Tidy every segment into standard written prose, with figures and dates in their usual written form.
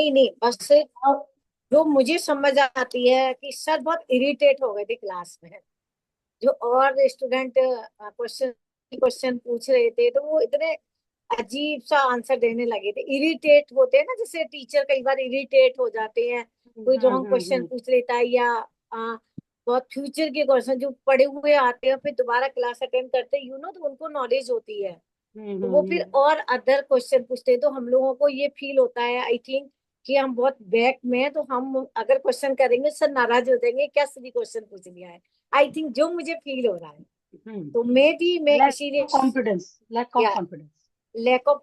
नहीं नहीं, बस और जो मुझे समझ आती है कि सर बहुत इरिटेट हो गए थे क्लास में। जो और स्टूडेंट क्वेश्चन क्वेश्चन पूछ रहे थे तो वो इतने अजीब सा आंसर देने लगे थे, इरिटेट होते हैं ना, जैसे टीचर कई बार इरिटेट हो जाते हैं, कोई रॉन्ग क्वेश्चन हम्म। पूछ लेता है, या बहुत फ्यूचर के क्वेश्चन जो पढ़े हुए आते हैं फिर दोबारा क्लास अटेंड करते हैं, तो उनको नॉलेज होती है, तो वो फिर हम्म। और अदर क्वेश्चन पूछते हैं, तो हम लोगों को ये फील होता है आई थिंक कि हम बहुत बैक में हैं, तो हम अगर क्वेश्चन करेंगे सर नाराज हो जाएंगे, क्या सभी क्वेश्चन पूछ लिया है। आई थिंक जो मुझे फील हो रहा है, तो मैं लैक इसीलिए, ऑफ कॉन्फिडेंस, लैक ऑफ या कॉन्फिडेंस। लैक ऑफ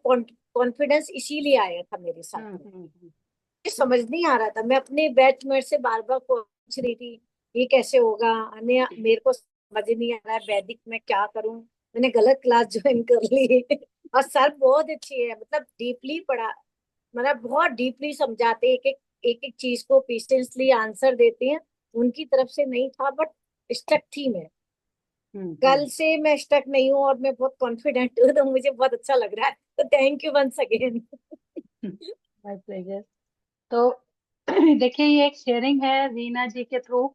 कॉन्फिडेंस इसीलिए आया था मेरे साथ में। हम्म। मुझे समझ नहीं आ रहा था, मैं अपने बैचमेट से बार बार पूछ रही थी ये कैसे होगा, मेरे को समझ नहीं आ रहा है वैदिक में क्या करूं, मैंने गलत क्लास ज्वाइन कर ली। और सर बहुत अच्छे हैं, मतलब डीपली पढ़ा, मतलब बहुत डीपली समझाते हैं, एक एक चीज को पेशेंसली आंसर देते हैं। उनकी तरफ से नहीं था, बट स्टक थी मैं। कल हम्म। से मैं स्टक नहीं हूँ और मैं बहुत कॉन्फिडेंट हूँ, तो मुझे बहुत अच्छा लग रहा है, तो thank you once again. My pleasure. तो देखिए, ये एक शेयरिंग है रीना जी के थ्रू,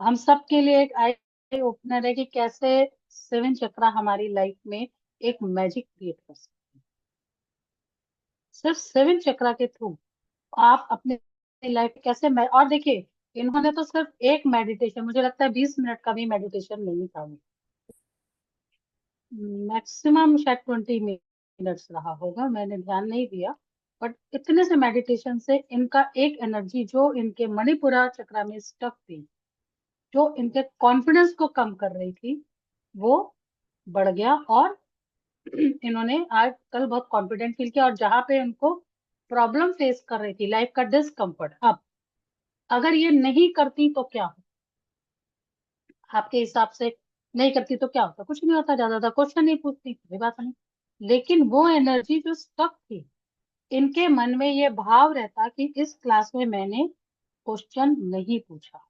हम सब के लिए एक आई ओपनर है कि कैसे सेवन चक्रा हमारी लाइफ में एक मैजिक क्रिएट कर सकते हैं। सिर्फ सेवन चक्रा के थ्रू आप अपने लाइफ कैसे मैं, और देखिए, इन्होंने तो सिर्फ एक मेडिटेशन, मुझे लगता है 20 मिनट का भी मेडिटेशन नहीं था, मैक्सिमम शायद 20 मिनट्स रहा होगा, मैंने ध्यान नहीं दिया। बट इतने से मेडिटेशन से इनका एक एनर्जी जो इनके मणिपुरा चक्रा में स्टक थी, जो इनके कॉन्फिडेंस को कम कर रही थी, वो बढ़ गया। और इन्होंने आज कल बहुत कॉन्फिडेंट फील किया, और जहां पे उनको प्रॉब्लम फेस कर रही थी, लाइफ का डिस्कम्फर्ट, अब अगर ये नहीं करती तो क्या हो, आपके हिसाब से? नहीं करती तो क्या होता? कुछ नहीं होता, ज्यादा ज्यादा क्वेश्चन नहीं पूछती, कोई बात नहीं। लेकिन वो एनर्जी जो स्टक थी, इनके मन में ये भाव रहता कि इस क्लास में मैंने क्वेश्चन नहीं पूछा,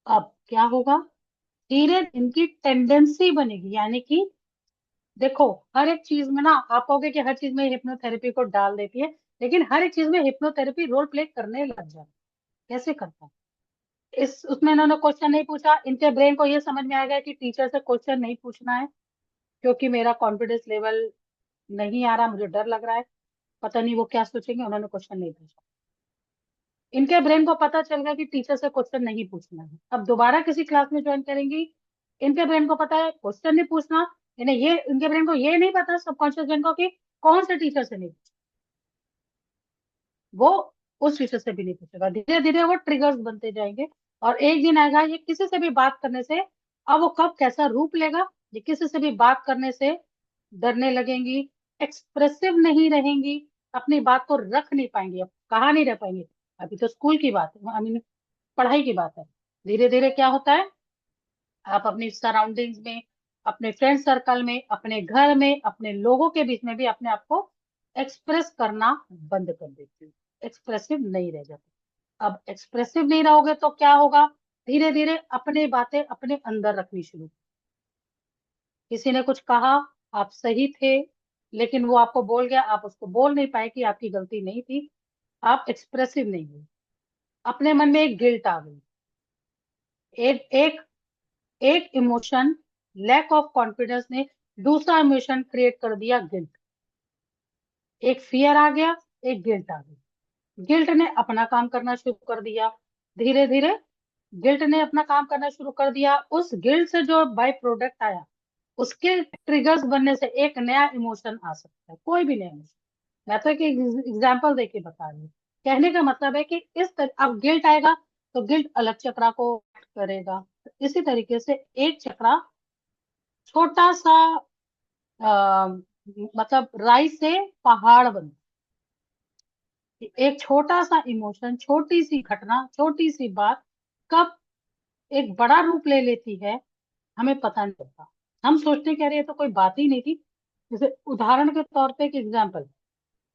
अब क्या होगा? धीरे इनकी टेंडेंसी बनेगी, यानी कि देखो, हर एक चीज में ना, आप कहोगे कि हर चीज में हिप्नोथेरेपी को डाल देती है, लेकिन हर एक चीज में हिप्नोथेरेपी रोल प्ले करने लग जाता है। कैसे करता है? इस उसमें इन्होंने क्वेश्चन नहीं पूछा, इनके ब्रेन को ये समझ में आ गया कि टीचर से क्वेश्चन नहीं पूछना है, क्योंकि मेरा कॉन्फिडेंस लेवल नहीं आ रहा, मुझे डर लग रहा है, पता नहीं वो क्या सोचेंगे, उन्होंने क्वेश्चन नहीं पूछा। इनके ब्रेन को पता चल गया कि टीचर से क्वेश्चन नहीं पूछना है, अब दोबारा किसी क्लास में ज्वाइन करेंगी, इनके ब्रेन को पता है क्वेश्चन नहीं पूछना, इन्हें ये, इनके ब्रेन को ये नहीं पता, सबकॉन्शियस ब्रेन को, कि कौन से टीचर से नहीं पूछना, वो उस टीचर से भी नहीं पूछेगा। धीरे धीरे वो ट्रिगर्स बनते जाएंगे, और एक दिन आएगा ये किसी से भी बात करने से, अब वो कब कैसा रूप लेगा, ये किसी से भी बात करने से डरने लगेंगी, एक्सप्रेसिव नहीं रहेंगी, अपनी बात को रख नहीं पाएंगी, अब कहा नहीं रह पाएंगे। अभी तो स्कूल की बात है, आई मीन पढ़ाई की बात है। धीरे धीरे क्या होता है, आप अपनी सराउंडिंग्स में, अपने फ्रेंड सर्कल में, अपने घर में, अपने लोगों के बीच में भी अपने आप को एक्सप्रेस करना बंद कर देते हो, एक्सप्रेसिव नहीं रह जाते। अब एक्सप्रेसिव नहीं रहोगे तो क्या होगा? धीरे धीरे अपनी बातें अपने अंदर रखनी शुरू। किसी ने कुछ कहा, आप सही थे, लेकिन वो आपको बोल गया, आप उसको बोल नहीं पाए कि आपकी गलती नहीं थी, आप एक्सप्रेसिव नहीं हुए, अपने मन में एक गिल्ट आ गई, एक एक एक इमोशन, लैक ऑफ कॉन्फिडेंस ने दूसरा इमोशन क्रिएट कर दिया, गिल्ट। एक फियर आ गया, एक गिल्ट आ गई, गिल्ट ने अपना काम करना शुरू कर दिया। धीरे धीरे गिल्ट ने अपना काम करना शुरू कर दिया, उस गिल्ट से जो बाय प्रोडक्ट आया, उसके ट्रिगर्स बनने से एक नया इमोशन आ सकता है, कोई भी नया इमोशन। मैं तो एक एग्जाम्पल देके बता रही हूँ, कहने का मतलब है कि अब गिल्ट आएगा तो गिल्ट अलग चक्रा को करेगा, इसी तरीके से एक चक्रा छोटा सा, आ, मतलब राई से पहाड़ बनता है। एक छोटा सा इमोशन, छोटी सी घटना, छोटी सी बात कब एक बड़ा रूप ले लेती है, हमें पता नहीं चलता। हम सोचते कह रहे हैं तो कोई बात ही नहीं थी। जैसे उदाहरण के तौर पे एक एग्जाम्पल,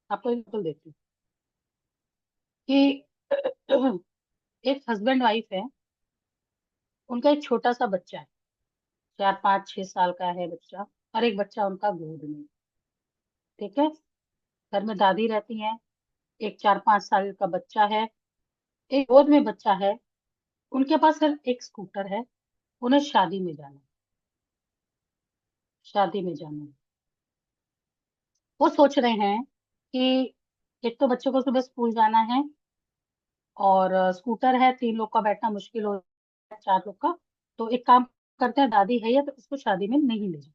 आपको एग्जाम्पल देती हूँ कि एक हस्बैंड वाइफ है, उनका एक छोटा सा बच्चा है, 4 5 6 साल का है बच्चा, और एक बच्चा उनका गोद में, ठीक है। घर में दादी रहती हैं, एक 4-5 साल का बच्चा है, एक गोद में बच्चा है, उनके पास सिर्फ एक स्कूटर है, उन्हें शादी में जाना है, शादी में जाना है। वो सोच रहे हैं कि एक तो बच्चे को सुबह स्कूल जाना है, और स्कूटर है, 3 लोग का बैठना मुश्किल हो जाता है, 4 लोग का। तो एक काम करते हैं, दादी है या तो इसको शादी में नहीं ले जाए।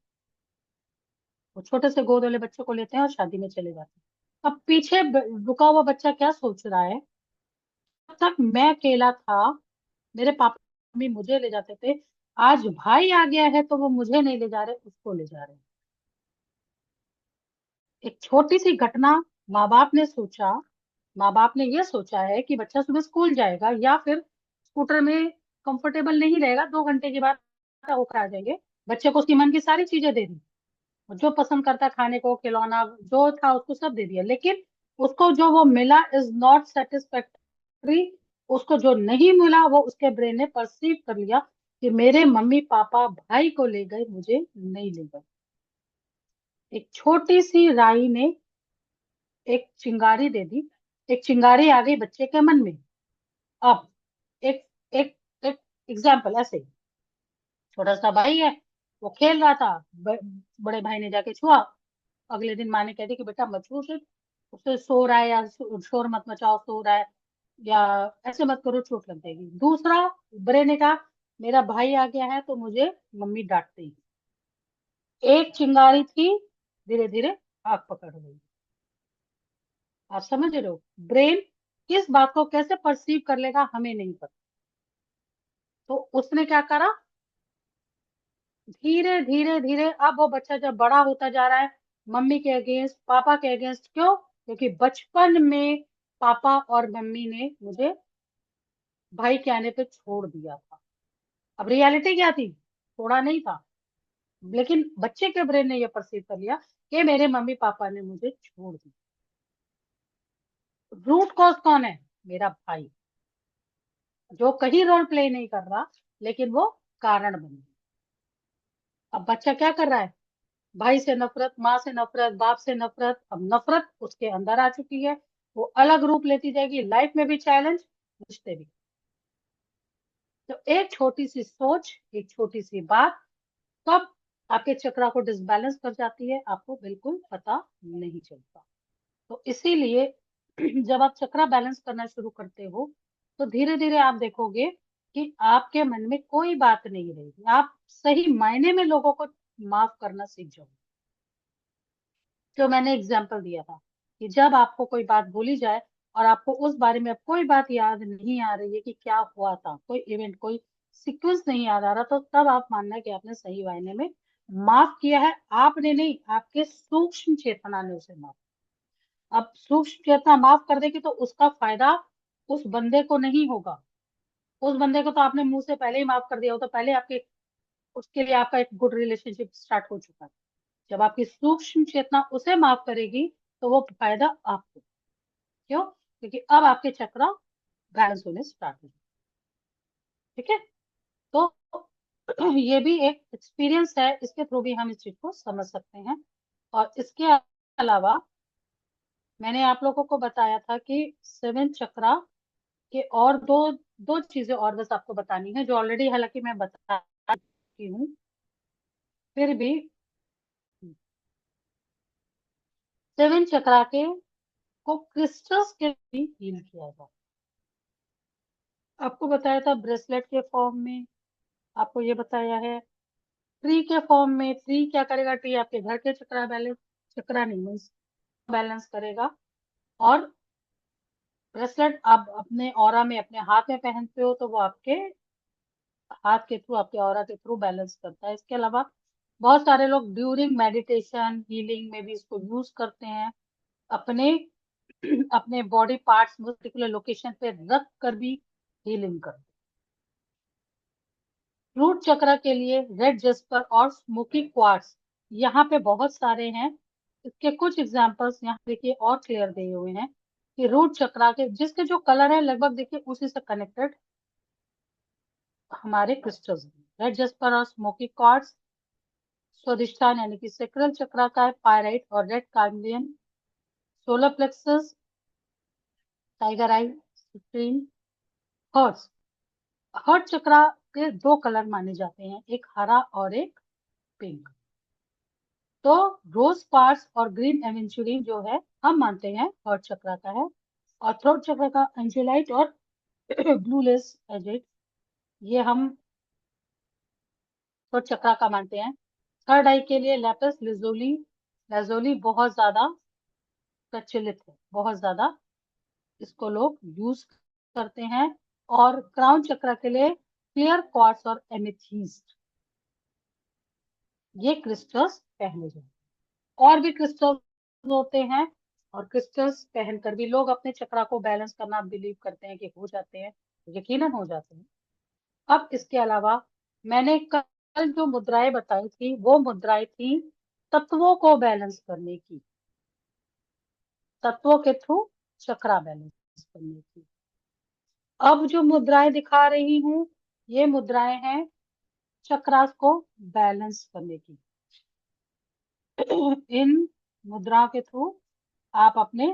वो छोटे से गोद वाले बच्चे को लेते हैं और शादी में चले जाते हैं। अब पीछे रुका हुआ बच्चा क्या सोच रहा है, जब तक मैं अकेला था, मेरे पापा मम्मी मुझे ले जाते थे, आज भाई आ गया है तो वो मुझे नहीं ले जा रहे, उसको ले जा रहे हैं। एक छोटी सी घटना, माँ बाप ने सोचा, माँ बाप ने ये सोचा है कि बच्चा सुबह स्कूल जाएगा या फिर स्कूटर में कंफर्टेबल नहीं रहेगा, 2 घंटे के बाद होकर आ जाएंगे। बच्चे को उसकी मन की सारी चीजें दे दी, जो पसंद करता खाने को, खिलौना जो था उसको सब दे दिया, लेकिन उसको जो वो मिला इज नॉट सेटिस्फैक्टरी। उसको जो नहीं मिला वो उसके ब्रेन ने परसीव कर लिया कि मेरे मम्मी पापा भाई को ले गए, मुझे नहीं ले गए। एक छोटी सी राई ने एक चिंगारी दे दी, एक चिंगारी आ गई बच्चे के मन में। अब एक एक एक एग्जाम्पल ऐसे ही, छोटा सा भाई है, वो खेल रहा था, बड़े भाई ने जाके छुआ। अगले दिन माँ ने कह दी कि बेटा मत छू उसे, उसे सो रहा है, या शोर मत मचाओ, सो रहा है, या ऐसे मत करो चोट लग जाएगी। दूसरा, बड़े ने कहा मेरा भाई आ गया है तो मुझे मम्मी डांटती। एक चिंगारी थी, धीरे धीरे आग पकड़ गई। आप समझ रहे हो, ब्रेन किस बात को कैसे परसीव कर लेगा हमें नहीं पता। तो उसने क्या करा, धीरे धीरे धीरे, अब वो बच्चा जब बड़ा होता जा रहा है, मम्मी के अगेंस्ट, पापा के अगेंस्ट, क्यों? क्योंकि बचपन में पापा और मम्मी ने मुझे भाई के आने पे छोड़ दिया था। अब रियलिटी क्या थी, छोड़ा नहीं था, लेकिन बच्चे के ब्रेन ने यह परसीव कर लिया कि मेरे मम्मी पापा ने मुझे छोड़ दिया। रूट कॉज कौन है? मेरा भाई, जो कहीं रोल प्ले नहीं कर रहा, लेकिन वो कारण बन गया। अब बच्चा क्या कर रहा है, भाई से नफरत, माँ से नफरत, बाप से नफरत, अब नफरत उसके अंदर आ चुकी है, वो अलग रूप लेती जाएगी, लाइफ में भी चैलेंज, रिश्ते भी। तो एक छोटी सी सोच, एक छोटी सी बात कब आपके चक्रा को डिसबैलेंस कर जाती है, आपको बिल्कुल पता नहीं चलता। तो इसीलिए जब आप चक्रा बैलेंस करना शुरू करते हो, तो धीरे धीरे आप देखोगे कि आपके मन में कोई बात नहीं रहेगी, आप सही मायने में लोगों को माफ करना सीख जाओगे। जो मैंने एग्जाम्पल दिया था कि जब आपको कोई बात बोली जाए और आपको उस बारे में अब कोई बात याद नहीं आ रही है कि क्या हुआ था, कोई इवेंट, कोई सीक्वेंस नहीं याद आ रहा, तो तब आप मानना कि आपने सही मायने में माफ किया है। आपने नहीं, आपके सूक्ष्म चेतना ने उसे माफ। अब सूक्ष्म चेतना माफ कर देगी तो उसका फायदा उस बंदे को नहीं होगा। उस बंदे को तो आपने मुंह से पहले ही माफ कर दिया हो, तो पहले आपके, उसके लिए आपका एक गुड रिलेशनशिप स्टार्ट हो चुका है। जब आपकी सूक्ष्म चेतना उसे माफ करेगी तो वो फायदा आपको। क्यों? क्योंकि अब आपके चक्र बैलेंस होने स्टार्ट हो जाए। ठीक है? तो ये भी एक एक्सपीरियंस है, इसके थ्रू भी हम इस चीज को समझ सकते हैं। और इसके अलावा मैंने आप लोगों को बताया था कि 7 चक्रा के और दो दो चीजें और बस आपको बतानी है, जो ऑलरेडी हालांकि मैं बता चुकी हूँ, फिर भी 7 चक्रा के को क्रिस्टल्स के भी हील किया जाता है। आपको बताया था ब्रेसलेट के फॉर्म में, आपको ये बताया है ट्री के फॉर्म में। ट्री क्या करेगा, ट्री आपके घर के चक्रा बैलेंस, चक्रा नहीं मीन्स बैलेंस करेगा। और ब्रेसलेट आप अपने ऑरा में, अपने हाथ में पहनते हो, तो वो आपके हाथ के थ्रू, आपके ऑरा के थ्रू बैलेंस करता है। इसके अलावा बहुत सारे लोग ड्यूरिंग मेडिटेशन हीलिंग में भी इसको यूज करते हैं, अपने अपने बॉडी पार्ट्स पर्टिकुलर लोकेशन पे रख कर भी हीलिंग करते हैं। रूट चक्र के लिए रेड जस्पर और स्मोकी क्वार्ट्स यहाँ पे बहुत सारे हैं। इसके कुछ एग्जांपल्स यहाँ देखिए और क्लियर दिए हुए हैं कि रूट चक्र के जिसके जो कलर है लगभग देखिए उसी से कनेक्टेड हमारे क्रिस्टल्स। रेड जस्पर और स्मोकी क्वार्ट्स स्वादिष्टान यानी कि सेक्रल चक्र का है, पायराइट और red carnelian, solar plexus tiger eye screen, hearts. Heart chakra के दो कलर माने जाते हैं, एक हरा और एक पिंक। तो रोज क्वार्ट्ज और ग्रीन एवेंचुरिन जो है हम मानते हैं हर्ट चक्रा का है, और थ्रोट चक्रा का एंजेलाइट और ब्लू लेस एजेट ये हम थ्रोट चक्रा का मानते हैं। थर्ड आई के लिए लैपिस lazuli, lazuli बहुत ज्यादा प्रचलित है, बहुत ज्यादा इसको लोग यूज करते हैं। और क्राउन चक्र के लिए क्लियर क्वार्ट्ज और एमेथिस्ट, ये क्रिस्टल्स पहने जाते हैं। और भी क्रिस्टल्स होते हैं, और क्रिस्टल्स पहनकर भी लोग अपने चक्रा को बैलेंस करना बिलीव करते हैं कि हो जाते हैं, यकीनन हो जाते हैं। अब इसके अलावा मैंने कल जो मुद्राएं बताई थी वो मुद्राएं थी तत्वों को बैलेंस करने की, तत्वों के थ्रू चक्रा बैलेंस करने की। अब जो मुद्राएं दिखा रही हूँ ये मुद्राएं हैं चक्रास को बैलेंस करने की। इन मुद्राओं के थ्रू आप अपने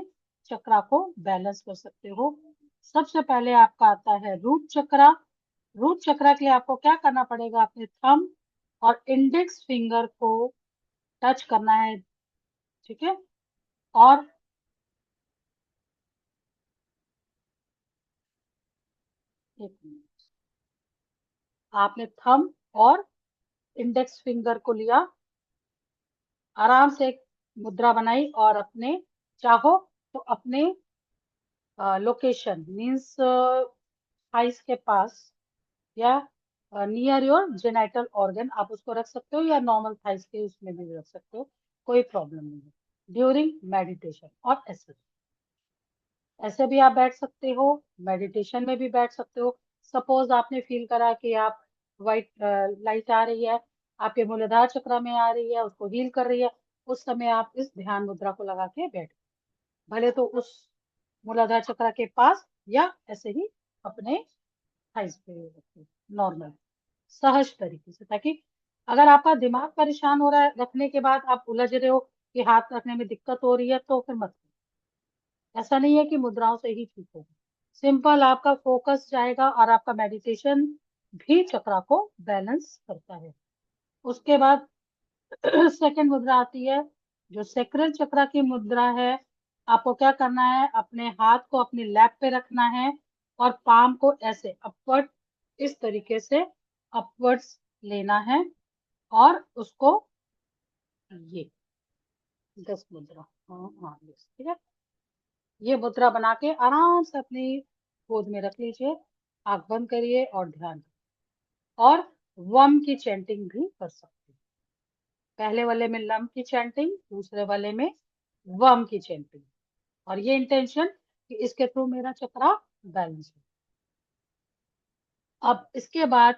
चक्रा को बैलेंस कर सकते हो। सबसे पहले आपका आता है रूट चक्रा। रूट चक्रा के लिए आपको क्या करना पड़ेगा, अपने थंब और इंडेक्स फिंगर को टच करना है, ठीक है। और एक मिनट, आपने थंब और इंडेक्स फिंगर को लिया, आराम से एक मुद्रा बनाई, और अपने चाहो तो अपने लोकेशन मीन्स थाइस के पास या नियर योर जेनाइटल ऑर्गन आप उसको रख सकते हो, या नॉर्मल थाइस के उसमें भी रख सकते हो, कोई प्रॉब्लम नहीं है ड्यूरिंग मेडिटेशन। और ऐसे भी आप बैठ सकते हो, मेडिटेशन में भी बैठ सकते हो। सपोज आपने फील करा कि आप वाइट लाइट आ रही है, आपके मूलाधार चक्र में आ रही है, उसको हील कर रही है, उस समय आप इस ध्यान मुद्रा को लगा के बैठ, भले तो उस मूलाधार चक्र के पास या ऐसे ही अपने थाइस पे रखिए, नॉर्मल सहज तरीके से, ताकि अगर आपका दिमाग परेशान हो रहा है रखने के बाद आप उलझ रहे हो कि हाथ रखने में दिक्कत हो रही है, तो फिर मत करो। ऐसा नहीं है कि मुद्राओं से ही ठीक होगा, सिंपल आपका फोकस जाएगा और आपका मेडिटेशन भी चक्रा को बैलेंस करता है। उसके बाद सेकंड मुद्रा आती है जो सेक्रल चक्रा की मुद्रा है। आपको क्या करना है, अपने हाथ को अपनी लैप पे रखना है और पाम को ऐसे अपवर्ड, इस तरीके से अपवर्ड्स लेना है, और उसको ये 10 मुद्रा, हाँ हाँ yes, ठीक है, ये मुद्रा बना के आराम से अपनी गोद में रख लीजिए, आंख बंद करिए और ध्यान करिए। और वम की चैंटिंग भी कर सकते हैं, पहले वाले में लम की चैंटिंग, दूसरे वाले में वम की चैंटिंग, और ये इंटेंशन कि इसके थ्रू मेरा चक्रा बैलेंस हो। अब इसके बाद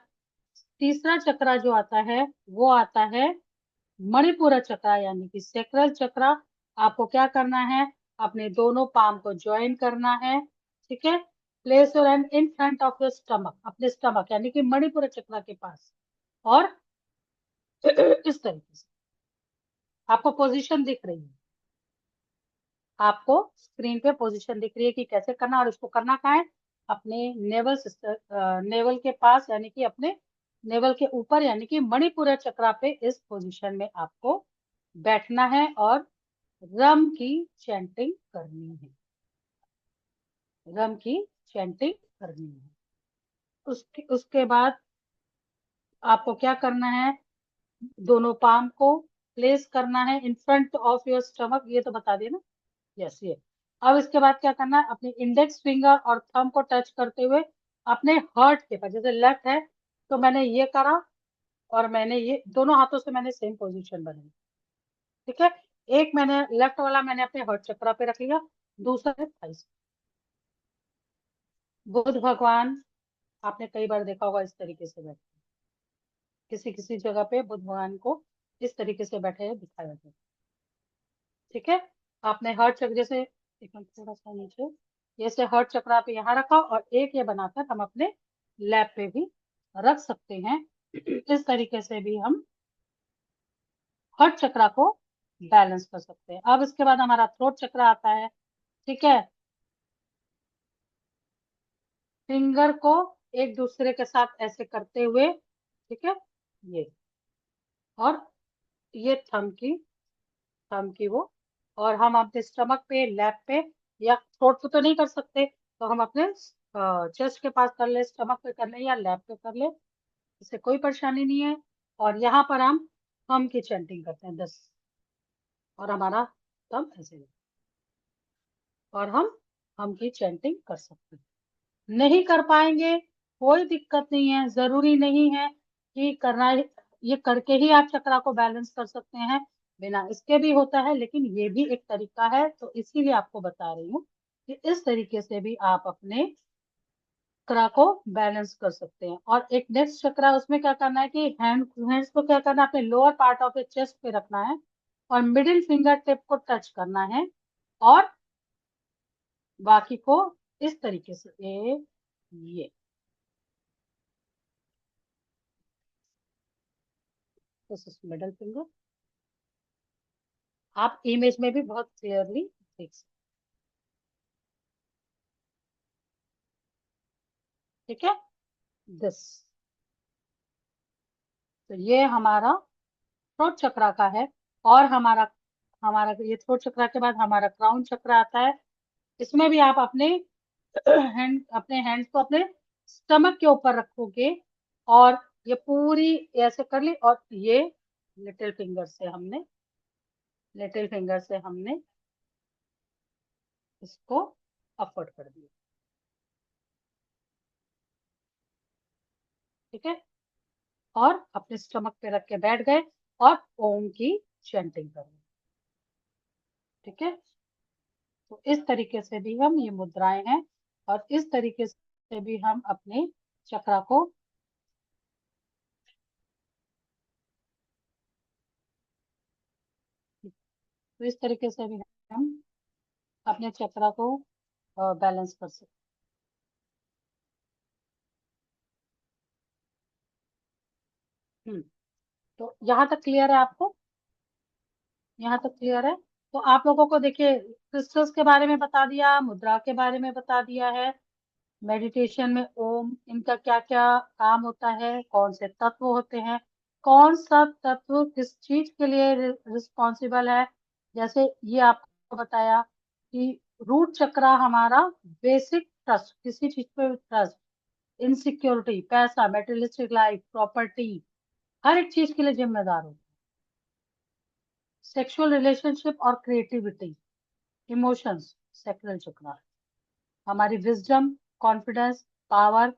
तीसरा चक्रा जो आता है वो आता है मणिपुरा चक्रा, यानी कि सेक्रल चक्रा। आपको क्या करना है, अपने दोनों पाम को ज्वाइन करना है, ठीक है। Place your hand in front of your stomach, अपने स्टमक यानी कि मणिपुरा चक्रा के पास, और इस तरीके से आपको पोजीशन दिख रही है, आपको स्क्रीन पे पोजीशन दिख रही है कि कैसे करना, और इसको करना कहाँ है, अपने नेवल सिस्टर, नेवल के पास, यानी कि अपने नेवल के ऊपर, यानी कि मणिपुरा चक्रा पे इस पोजीशन में आपको बैठना है और रम की चैंटिंग करनी है, रम की चैंटिंग करनी है। उसके बाद आपको क्या करना है, दोनों पाम को प्लेस करना है in front of your stomach, ये तो बता दिया ना, यस ये। अब इसके बाद क्या करना है, अपने इंडेक्स फिंगर और थंब को टच करते हुए अपने हर्ट के पास, जैसे लेफ्ट है तो मैंने ये करा, और मैंने ये दोनों हाथों से मैंने सेम पोजीशन बनाई, ठीक है। एक मैंने लेफ्ट वाला मैंने अपने हर्ट चक्रा पे रख लिया, दूसरा है थाइस। बुध भगवान आपने कई बार देखा होगा इस तरीके से बैठे, किसी किसी जगह पे बुध भगवान को इस तरीके से बैठे हुए दिखाया जाता है, ठीक है। आपने हर्ट चक्र जैसे, एक मिनट थोड़ा सा नीचे, जैसे हर्ट चक्र पे यहाँ रखा, और एक ये बनाकर हम अपने लैब पे भी रख सकते हैं। इस तरीके से भी हम हर्ट चक्र को बैलेंस कर सकते हैं। अब इसके बाद हमारा थ्रोट चक्र आता है, ठीक है। फिंगर को एक दूसरे के साथ ऐसे करते हुए, ठीक है, ये, और ये थम की वो, और हम अपने स्टमक पे, लैप पे, या थ्रोट पे तो नहीं कर सकते, तो हम अपने चेस्ट के पास कर ले, स्टमक पे कर ले, या लैप पे कर ले, इससे कोई परेशानी नहीं है। और यहाँ पर हम की चैंटिंग करते हैं 10, और हमारा थंब ऐसे है, और हम की चैंटिंग कर सकते हैं। नहीं कर पाएंगे, कोई दिक्कत नहीं है, जरूरी नहीं है कि करना, ये करके ही आप चक्रा को बैलेंस कर सकते हैं, बिना इसके भी होता है, लेकिन ये भी एक तरीका है, तो इसीलिए आपको बता रही हूँ कि इस तरीके से भी आप अपने चक्रा को बैलेंस कर सकते हैं। और एक नेक्स्ट चक्रा, उसमें क्या करना है कि हैंड्स को क्या करना है, अपने lower part of the chest पे रखना है, और मिडिल फिंगर टिप को टच करना है, और बाकी को इस तरीके से, ये दिस इज मिडिल फिंगर, आप इमेज में भी बहुत क्लियरली देख सकते, ठीक है, दिस। तो ये हमारा थ्रोट चक्रा का है। और हमारा हमारा ये थ्रोट चक्रा के बाद हमारा क्राउन चक्रा आता है। इसमें भी आप अपने हैंड को अपने स्टमक के ऊपर रखोगे, और ये पूरी ऐसे कर ली, और ये लिटिल फिंगर से हमने इसको अपवर्ड कर दिया, ठीक है, और अपने स्टमक पे रख के बैठ गए, और ओम की चैंटिंग कर रहे हैं, ठीक है। तो इस तरीके से भी हम, ये मुद्राएं हैं, और इस तरीके से भी हम अपने चक्रा को, तो इस तरीके से भी हम अपने चक्रा को बैलेंस कर सकते हैं। तो यहाँ तक क्लियर है आपको? यहाँ तक क्लियर है? तो आप लोगों को देखिए, क्रिस्टल्स के बारे में बता दिया, मुद्रा के बारे में बता दिया है, मेडिटेशन में ओम, इनका क्या क्या काम होता है, कौन से तत्व होते हैं, कौन सा तत्व किस चीज के लिए रिस्पॉन्सिबल है। जैसे ये आपको बताया कि रूट चक्रा हमारा बेसिक ट्रस्ट, किसी चीज पे ट्रस्ट, इनसिक्योरिटी, पैसा, मेटेरियलिस्टिक लाइफ, प्रॉपर्टी, हर एक चीज के लिए जिम्मेदार होता है। सेक्सुअल रिलेशनशिप और क्रिएटिविटी, इमोशंस, सैक्रल चक्रा, हमारी विजडम, कॉन्फिडेंस, पावर,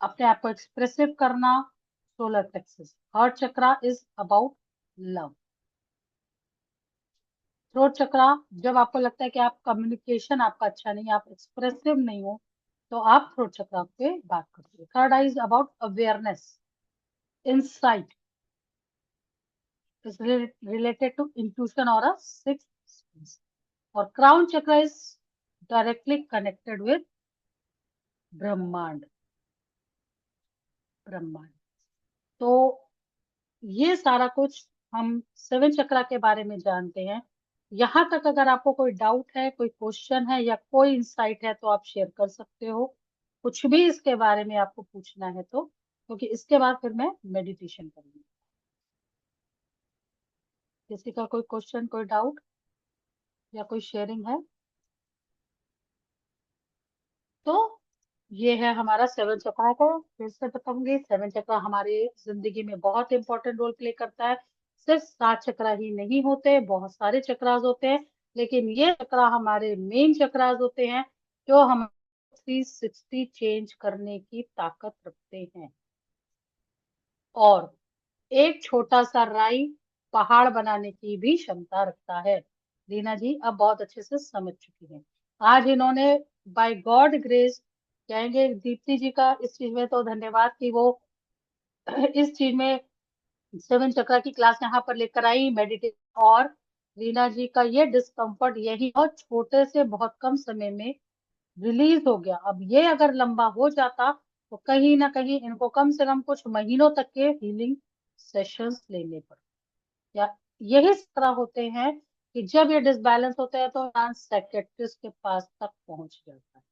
अपने आप को एक्सप्रेसिव करना, solar plexus. Heart chakra is about love. Throat chakra, जब आपको लगता है कि आप कम्युनिकेशन आपका अच्छा नहीं, आप एक्सप्रेसिव नहीं हो, तो आप थ्रोट चक्रा पे बात करते हो। Third eye is about awareness, insight, is related to intuition और अ सिक्स्थ सेंस। और crown chakra is directly connected with brahmand, brahmand. तो ये सारा कुछ हम सेवन चक्रा के बारे में जानते हैं। यहाँ तक अगर आपको कोई डाउट है, कोई क्वेश्चन है, या कोई इंसाइट है, तो आप शेयर कर सकते हो, कुछ भी इसके बारे में आपको पूछना है तो, क्योंकि इसके बाद फिर मैं मेडिटेशन करूंगी। किसी का कोई क्वेश्चन, कोई डाउट, या कोई शेयरिंग है? तो ये है हमारा सेवन चक्रा का। फिर से बताऊंगी, सेवन चक्रा हमारी जिंदगी में बहुत इंपॉर्टेंट रोल प्ले करता है। सिर्फ सात चक्रा ही नहीं होते, बहुत सारे चक्रास होते हैं, लेकिन ये चक्रा हमारे मेन चक्रास होते हैं, जो हम 360 चेंज करने की ताकत रखते हैं। और एक छोटा सा राई पहाड़ बनाने की भी क्षमता रखता है। रीना जी अब बहुत अच्छे से समझ चुकी हैं। आज इन्होंने बाय गॉड ग्रेस, कहेंगे दीप्ति जी का इस चीज में तो धन्यवाद कि वो इस चीज में सेवन चक्रा की क्लास यहाँ पर लेकर आई, मेडिटेशन। और रीना जी का ये डिस्कम्फर्ट यही बहुत छोटे से बहुत कम समय में रिलीज हो गया। अब ये अगर लंबा हो जाता, तो कहीं ना कहीं इनको कम से कम कुछ महीनों तक के हीलिंग सेशंस लेने पड़ते, या यही तरह होते हैं कि जब ये डिसबैलेंस होते हैं तो साइकेट्रिस्ट के पास तक पहुंच जाता है।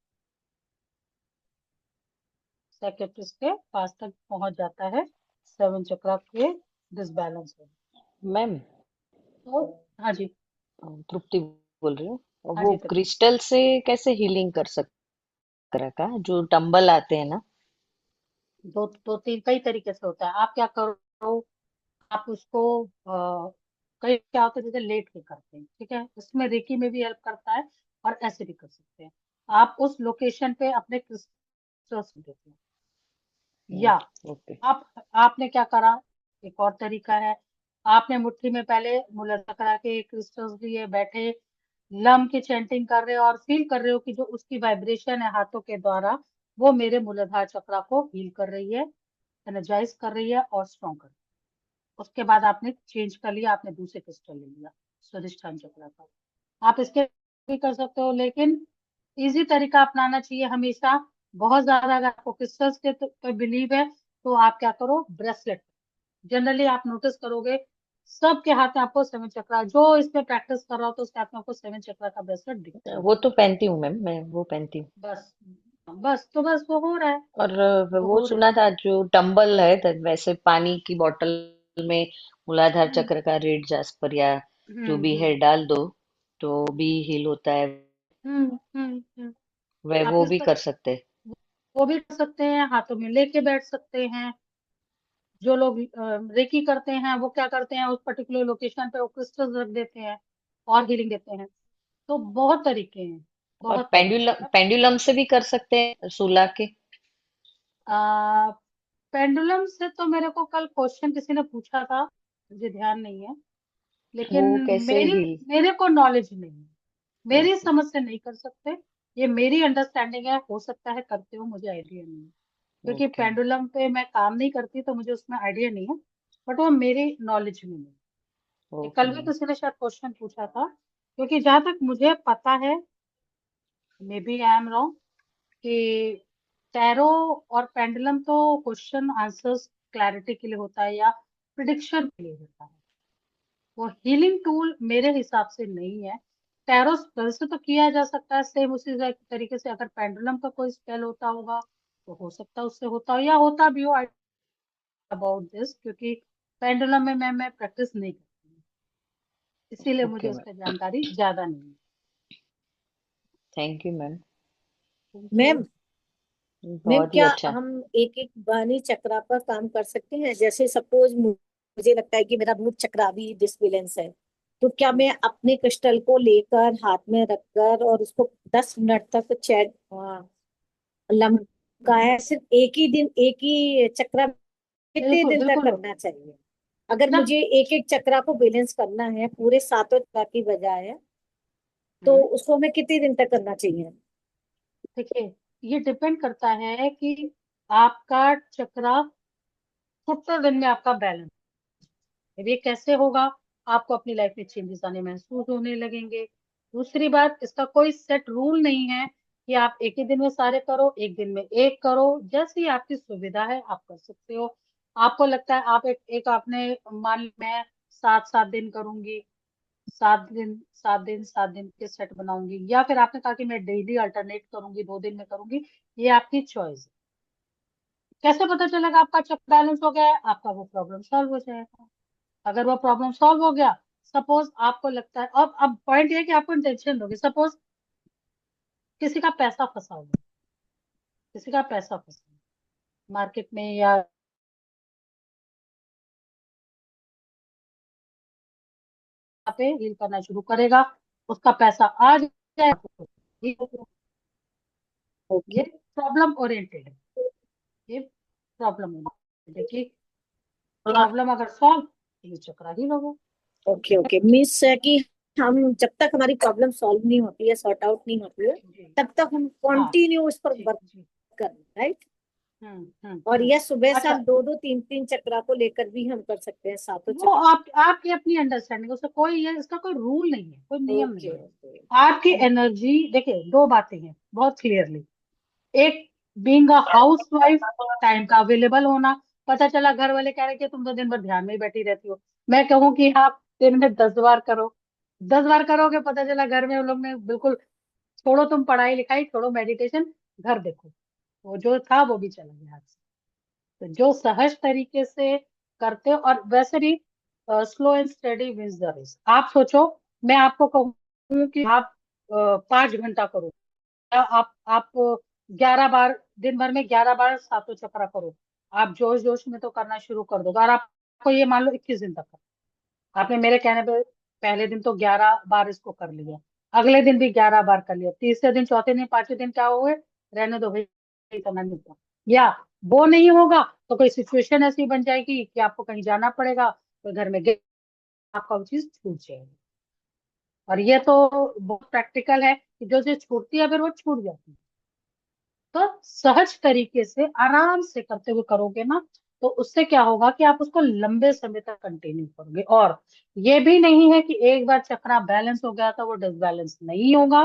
साइकेट्रिस्ट के पास तक पहुंच जाता है सेवन चक्रा के डिसबैलेंस में। मैम, तो हाँ जी। तृप्ति बोल रही हूँ। हाँ वो जी तृप्ति। क्रिस्टल से कैसे हीलिंग कर सकते का, जो डंबल आते हैं ना? दो दो तीन कई तरीके से होता है। आप क्या करो, आप उसको कई क्या होता है जैसे लेट के करते हैं, ठीक है, इसमें रेकी में भी हेल्प करता है और ऐसे भी कर सकते हैं। आप उस लोकेशन पे अपने क्रिस्टल्स देते हैं, या ओके। आप आपने क्या करा, एक और तरीका है, आपने मुट्ठी में पहले मुलैदा करा के क्रिस्टल्स लिए बैठे, लम की चैंटिंग कर रहे हो और फील कर रहे हो कि जो उसकी वाइब्रेशन है हाथों के द्वारा वो मेरे मूलाधार चक्रा को हील कर रही है, एनर्जाइज कर रही है और स्ट्रॉन्ग कर रही है। उसके बाद आपने चेंज कर लिया, आपने दूसरे क्रिस्टल ले लिया स्वादिष्ठान चक्र का। आप इसके भी कर सकते हो, लेकिन इजी तरीका अपनाना चाहिए हमेशा। बहुत ज्यादा अगर आपको क्रिस्टल्स के पे बिलीव है तो आप क्या करो, ब्रेसलेट। जनरली आप नोटिस करोगे सबके हाथ में आपको सेवन चक्रा, जो इसमें प्रैक्टिस कर रहा हो तो उसके हाथ में आपको सेवन चक्रा का ब्रेसलेट दिखता ही वो तो दिखता पहनती हूँ मैम, मैं वो पहनती हूँ। है। बस बस तो बस वो हो रहा है। और वो वो हो रहा सुना था जो टंबल है, वैसे पानी की बोतल में मूलाधार है। चक्र का रेड जास्पर या जो भी हम्म। है डाल दो तो भी हील होता है। हम्म। वह आप वो इस भी पर कर सकते हैं। वो भी कर सकते हैं, हाथों में लेके बैठ सकते हैं। जो लोग रेकी करते हैं वो क्या करते हैं, उस पर्टिकुलर लोकेशन पे वो क्रिस्टल्स रख देते हैं और हीलिंग देते हैं। तो बहुत तरीके हैं, और बहुत तरीके पेंडुलम हैं। पेंडुलम से भी कर सकते हैं, सुला के। आ, पेंडुलम से तो मेरे को कल क्वेश्चन किसी ने पूछा था, मुझे ध्यान नहीं है, वो लेकिन कैसे मेरी हील? मेरे को नॉलेज नहीं है, मेरी ओके। समझ से नहीं कर सकते। ये मेरी अंडरस्टैंडिंग है, हो सकता है करते हो, मुझे आइडिया नहीं है, क्योंकि ओके। पेंडुलम पे मैं काम नहीं करती तो मुझे उसमें आइडिया नहीं है। बट वो मेरी नॉलेज में नहीं। ये ओके कल भी मैम। किसी ने शायद क्वेश्चन पूछा था, क्योंकि जहां तक मुझे पता है, maybe I am wrong, कि टैरो और पेंडुलम तो क्वेश्चन आंसर्स क्लैरिटी के लिए होता है या प्रिडिक्शन के लिए होता है, वो हीलिंग टूल मेरे हिसाब से नहीं है। टैरो स्पेल से तो किया जा सकता है सेम उसी तरीके से, अगर पेंडुलम का कोई स्पेल होता होगा तो हो सकता है उससे होता हो या होता भी हो अबाउट दिस, क्योंकि पेंडुलम में मैं प्रैक्टिस नहीं करती हूँ, इसीलिए मुझे ओके उसका मैम। जानकारी ज्यादा नहीं थैंक यू मैम। है। मैम, मैम बहुत ही क्या अच्छा। हम एक एक बानी चक्रा पर काम कर सकते हैं? जैसे सपोज मुझे लगता है कि मेरा भूत चक्रा भी डिसबैलेंस है, तो क्या मैं अपने क्रिस्टल को लेकर हाथ में रखकर और उसको 10 मिनट तक चैट लमका है, सिर्फ एक ही दिन एक ही चक्रा कितने बिल्कुल दिन तक बिल्कुल। करना चाहिए? अगर ना। मुझे एक एक चक्रा को बैलेंस करना है पूरे सातों चक्रा की बजाय, तो हम्म, उसको हमें कितने दिन तक करना चाहिए? देखिए, ये डिपेंड करता है कि आपका चक्रा कितने दिन में आपका बैलेंस, ये कैसे होगा, आपको अपनी लाइफ में चेंजेस आने महसूस होने लगेंगे। दूसरी बात, इसका कोई सेट रूल नहीं है कि आप एक ही दिन में सारे करो, एक दिन में एक करो, जैसी आपकी सुविधा है आप कर सकते हो। आपको लगता है आप एक आपने मान ली मैं 7 7 दिन करूंगी, 7 दिन के सेट बनाऊंगी, या फिर आपने कहा कि मैं डेली अल्टरनेट करूंगी, 2 दिन में करूंगी, ये आपकी चॉइस है। कैसे पता चलेगा आपका चक्र बैलेंस हो गया है, आपका वो प्रॉब्लम सॉल्व हो जाएगा। अगर वो प्रॉब्लम सॉल्व हो गया, सपोज आपको लगता है, अब पॉइंट ये है कि आपको इंटेंशन दोगे, सपोज किसी का पैसा फंसा हुआ है, किसी का पैसा फंसा मार्केट में या यहाँ पे डील करना शुरू करेगा, उसका पैसा आ जाए तो ठीक होगा। ये ओके। प्रॉब्लम ओरिएंटेड है, ये प्रॉब्लम ओरिएंटेड है कि प्रॉब्लम अगर सॉल्व तो ये चक्रा ही होगा। ओके ओके, मीन्स है कि हम जब तक हमारी प्रॉब्लम सॉल्व नहीं होती है, सॉर्ट आउट नहीं होती है, जी। तब तक हम हाँ। कंटिन्यू उस पर जी वर्क जी। कर रहे हैं, राइट? और हम्म। यह सुबह अच्छा, शाम दो दो तीन तीन चक्रा को लेकर भी हम कर सकते हैं, सातों वो चक्र? आपकी अपनी अंडरस्टैंडिंग, उसका कोई ये इसका कोई रूल नहीं है, कोई नियम ओके नहीं है। ओके। आपकी एनर्जी, देखिए दो बातें हैं बहुत क्लियरली। एक, being a house wife, time का अवेलेबल होना। पता चला घर वाले कह रहे कि तुम तो दिन भर ध्यान में ही बैठी रहती हो, मैं कहूँ कि आप दिन में 10 बार करो, 10 बार करोगे, पता चला घर में उन लोग ने बिल्कुल, छोड़ो तुम पढ़ाई लिखाई, छोड़ो मेडिटेशन, घर देखो, वो जो था वो भी चला गया हाथ से। तो जो सहज तरीके से करते हो, और वैसे भी slow and steady wins the race. आप सोचो, मैं आपको कहूँ कि आप 5 घंटा करो, या आप 11 बार, दिन भर में 11 बार सातों चक्रा करो। आप जोश जोश में तो करना शुरू कर दोगे, और आपको ये मान लो 21 दिन तक आपने मेरे कहने पे पहले दिन तो 11 बार इसको कर लिया, अगले दिन भी 11 बार कर लिया, तीसरे दिन, चौथे दिन, पांचवें दिन क्या हो गए, रहने दो भाई, करना नहीं होगा। या वो नहीं होगा तो कोई सिचुएशन ऐसी बन जाएगी कि आपको कहीं जाना पड़ेगा, तो घर में आपका वो चीज छूट जाएगी। और ये तो बहुत प्रैक्टिकल है कि जो चीज छूटती है फिर वो छूट जाती है। तो सहज तरीके से आराम से करते हुए करोगे ना, तो उससे क्या होगा कि आप उसको लंबे समय तक कंटिन्यू करोगे। और ये भी नहीं है कि एक बार चक्रा बैलेंस हो गया तो वो डिसबैलेंस नहीं होगा।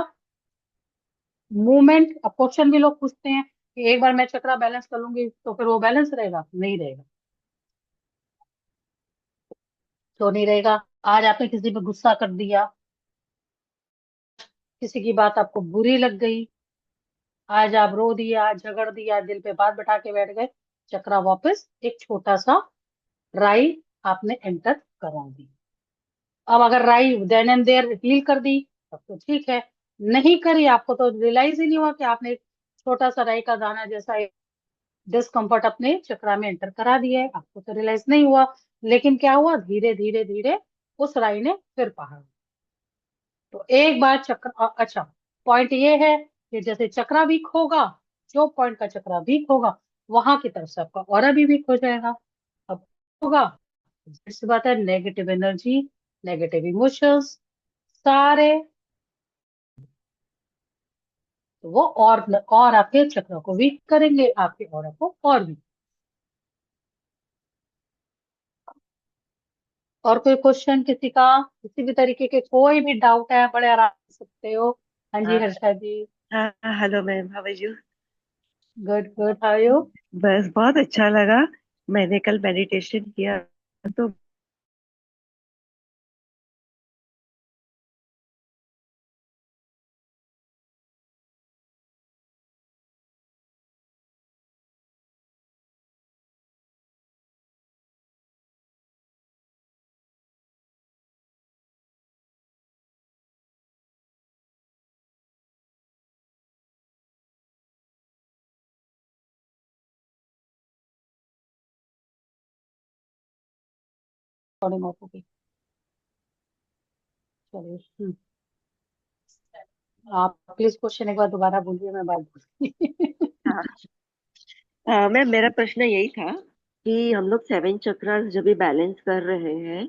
मूवमेंट, अब क्वेश्चन भी लोग पूछते हैं कि एक बार मैं चक्रा बैलेंस कर लूंगी तो फिर वो बैलेंस रहेगा? नहीं रहेगा। तो नहीं रहेगा। आज आपने किसी पे गुस्सा कर दिया, किसी की बात आपको बुरी लग गई, आज आप रो दिया, झगड़ दिया, दिल पे बात बैठा के बैठ गए, चक्रा वापस एक छोटा सा राई आपने एंटर करा दी। अब अगर राई देन एंड देयर हील कर दी तब तो ठीक है, नहीं करी, आपको तो रियलाइज ही नहीं हुआ कि आपने एक छोटा सा राई का दाना जैसा एक डिस्कम्फर्ट अपने चक्रा में एंटर करा दिया है, आपको तो रियलाइज नहीं हुआ। लेकिन क्या हुआ, धीरे धीरे धीरे उस राई ने फिर पहाड़। तो एक बार चक्र अच्छा, पॉइंट ये है कि जैसे चक्रा वीक होगा, जो पॉइंट का चक्रा वीक होगा वहां की तरफ से आपका ऑरा भी वीक हो जाएगा। अब होगा, जाहिर सी बात है, नेगेटिव एनर्जी, नेगेटिव इमोशंस सारे, तो वो और आपके चक्र को वीक करेंगे, आपके ऑरा को और भी। और कोई क्वेश्चन किसी का, किसी भी तरीके के कोई भी डाउट है, बड़े आराम से पूछ सकते हो। हाँ जी, हाँ हर्षा जी। हाँ, hello ma'am, how are you? Good good, how you? बस बहुत अच्छा लगा। मैंने कल मेडिटेशन किया तो रिकॉर्डिंग ऑफ होगी। चलिए, आप प्लीज क्वेश्चन एक बार दोबारा बोलिए, मैं बात बोलूंगी। हाँ, मैम मेरा प्रश्न यही था कि हम लोग 7 चक्रास जब भी बैलेंस कर रहे हैं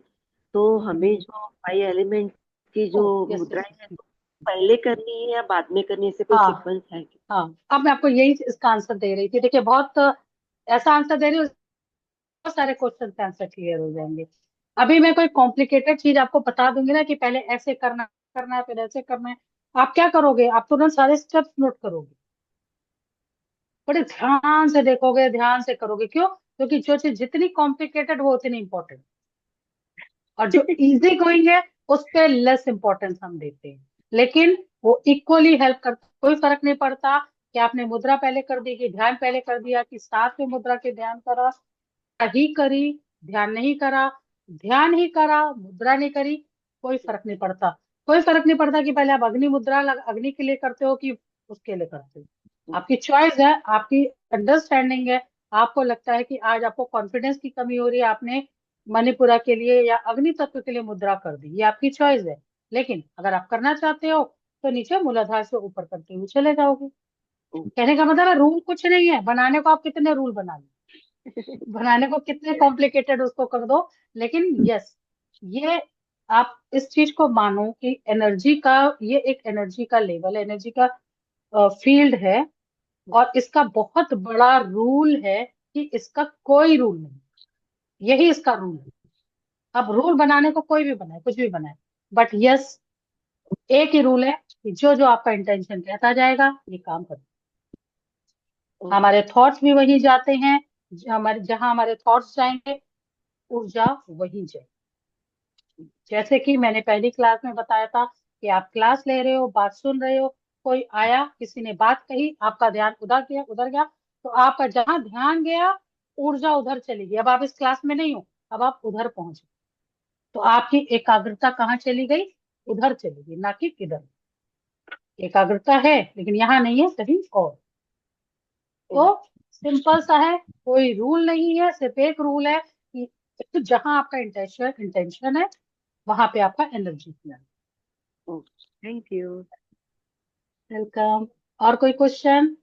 तो हमें जो 5 एलिमेंट की जो ओ यस यस। मुद्राएं हैं तो पहले करनी है या बाद में करनी है, इससे कोई हाँ सीक्वेंस है क्या? हाँ, अब मैं आपको यही इसका आंसर दे रही थी। देखिए, बहुत ऐसा आंसर दे रही हूँ, बहुत सारे क्वेश्चन के आंसर क्लियर हो जाएंगे। अभी मैं कोई कॉम्प्लिकेटेड चीज आपको बता दूंगी ना कि पहले ऐसे करना करना है फिर ऐसे करना है, आप क्या करोगे, आप तुरंत सारे स्टेप्स नोट करोगे, बड़े ध्यान से देखोगे, ध्यान से करोगे। क्यों? क्योंकि जो चीज जितनी कॉम्प्लिकेटेड वो उतनी इंपॉर्टेंट, और जो इजी गोइंग है उस पे लेस इंपॉर्टेंस हम देते हैं। लेकिन वो इक्वली हेल्प कर, कोई फर्क नहीं पड़ता कि आपने मुद्रा पहले कर दी, कि ध्यान पहले कर दिया, कि साथ में मुद्रा के ध्यान करा, ही करी, ध्यान नहीं करा, ध्यान ही करा, मुद्रा नहीं करी, कोई फर्क नहीं पड़ता। कोई फर्क नहीं पड़ता कि पहले आप अग्नि मुद्रा अग्नि के लिए करते हो कि उसके लिए करते हो। आपकी चॉइस है, आपकी अंडरस्टैंडिंग है। आपको लगता है कि आज आपको कॉन्फिडेंस की कमी हो रही है, आपने मणिपुरा के लिए या अग्नि तत्व के लिए मुद्रा कर दी, ये आपकी चॉइस है। लेकिन अगर आप करना चाहते हो तो नीचे मूलाधार से ऊपर करते हुए चले जाओगे। कहने का मतलब है, रूल कुछ नहीं है, बनाने को आप कितने रूल बना लो, बनाने को कितने कॉम्प्लिकेटेड उसको कर दो। लेकिन यस, ये आप इस चीज को मानो कि एनर्जी का, ये एक एनर्जी का लेवल, एनर्जी का फील्ड है, और इसका बहुत बड़ा रूल है कि इसका कोई रूल नहीं, यही इसका रूल है। अब रूल बनाने को कोई भी बनाए, कुछ भी बनाए, बट यस, एक ही रूल है कि जो जो आपका इंटेंशन कहता जाएगा ये काम करो। हमारे थॉट्स भी वही जाते हैं, जहां हमारे थॉट्स जाएंगे ऊर्जा वही जाए। जैसे कि मैंने पहली क्लास में बताया था कि आप क्लास ले रहे हो, बात सुन रहे हो, कोई आया, किसी ने बात कही, आपका ध्यान उधर गया, तो आपका जहां ध्यान गया ऊर्जा उधर चली गई। अब आप इस क्लास में नहीं हो, अब आप उधर पहुंच गए, तो आपकी एकाग्रता कहाँ चली गई? उधर चली गई, ना कि किधर। एकाग्रता है लेकिन यहाँ नहीं है, कहीं और। तो सिंपल सा है, कोई रूल नहीं है, सिर्फ एक रूल है कि जहां आपका इंटेंशन इंटेंशन है वहां पे आपका energy flow. Thank you. Welcome. और कोई क्वेश्चन?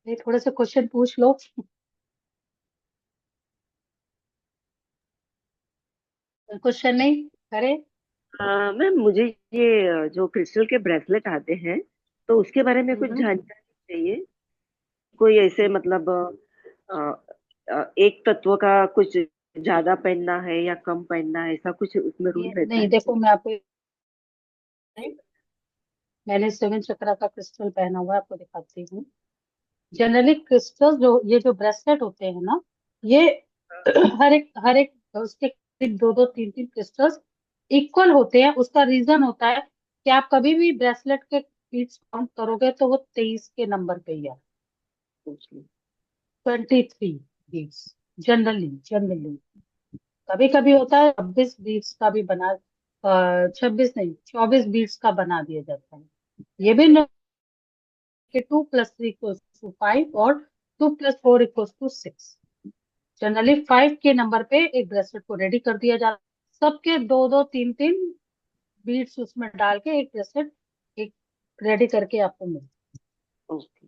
ये थोड़े से क्वेश्चन पूछ लो। क्वेश्चन नहीं करे? मैम मुझे ये जो क्रिस्टल के ब्रेसलेट आते हैं तो उसके बारे में कुछ हम्म। जानकारी चाहिए। कोई ऐसे मतलब एक तत्व का कुछ ज्यादा पहनना है या कम पहनना है, ऐसा कुछ उसमें रूल ये रहता नहीं, है? देखो मैं आपको, मैंने 7 चक्रा का क्रिस्टल पहना हुआ है, आपको दिखाती हूँ। जनरली क्रिस्टल जो ये जो ब्रेसलेट होते हैं ना, ये हर एक उसके करीब दो दो तीन तीन क्रिस्टल्स इक्वल होते हैं। उसका रीजन होता है कि आप कभी भी ब्रेसलेट के बीट्स काउंट करोगे तो वो 23 के नंबर पे ही है। Okay. 23 beats generally. कभी कभी होता है 26 बीट्स का भी बना, 26 नहीं 24 बीट्स का बना दिया जाता है। ये भी कि 2+3=5 और 2+4=6। जनरली 5 के नंबर पे एक ब्रेसलेट को रेडी कर दिया जाता है। सबके दो दो तीन तीन बीड्स उसमें डाल के एक ब्रेसलेट एक रेडी करके आपको मिलता Okay.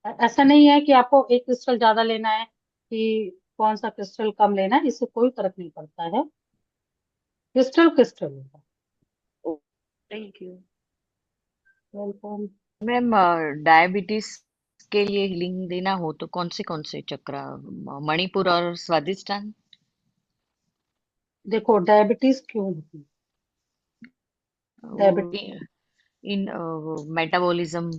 है। ऐसा नहीं है कि आपको एक क्रिस्टल ज्यादा लेना है कि कौन सा क्रिस्टल कम लेना है, इससे कोई फर्क नहीं पड़ता है। क्रिस्टल क्रिस्टल होता थैंक यू। है। वेलकम। मैम, डायबिटीज के लिए हीलिंग देना हो तो कौन से चक्र, मणिपुर और स्वादिष्टान? देखो डायबिटीज क्यों होती है? वो डायबिटीज इन मेटाबॉलिज्म,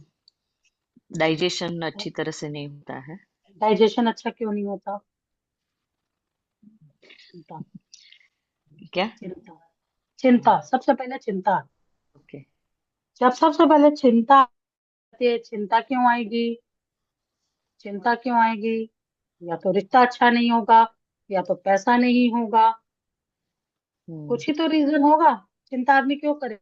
डाइजेशन अच्छी तरह से नहीं होता है। डाइजेशन अच्छा क्यों नहीं होता? चिंता। क्या? चिंता। चिंता, सबसे पहले चिंता। ओके। जब सबसे पहले चिंता आती है, चिंता क्यों आएगी? चिंता क्यों आएगी? या तो रिश्ता अच्छा नहीं होगा, या तो पैसा नहीं होगा, हम्म। कुछ ही तो रीजन होगा। चिंता आदमी क्यों करे?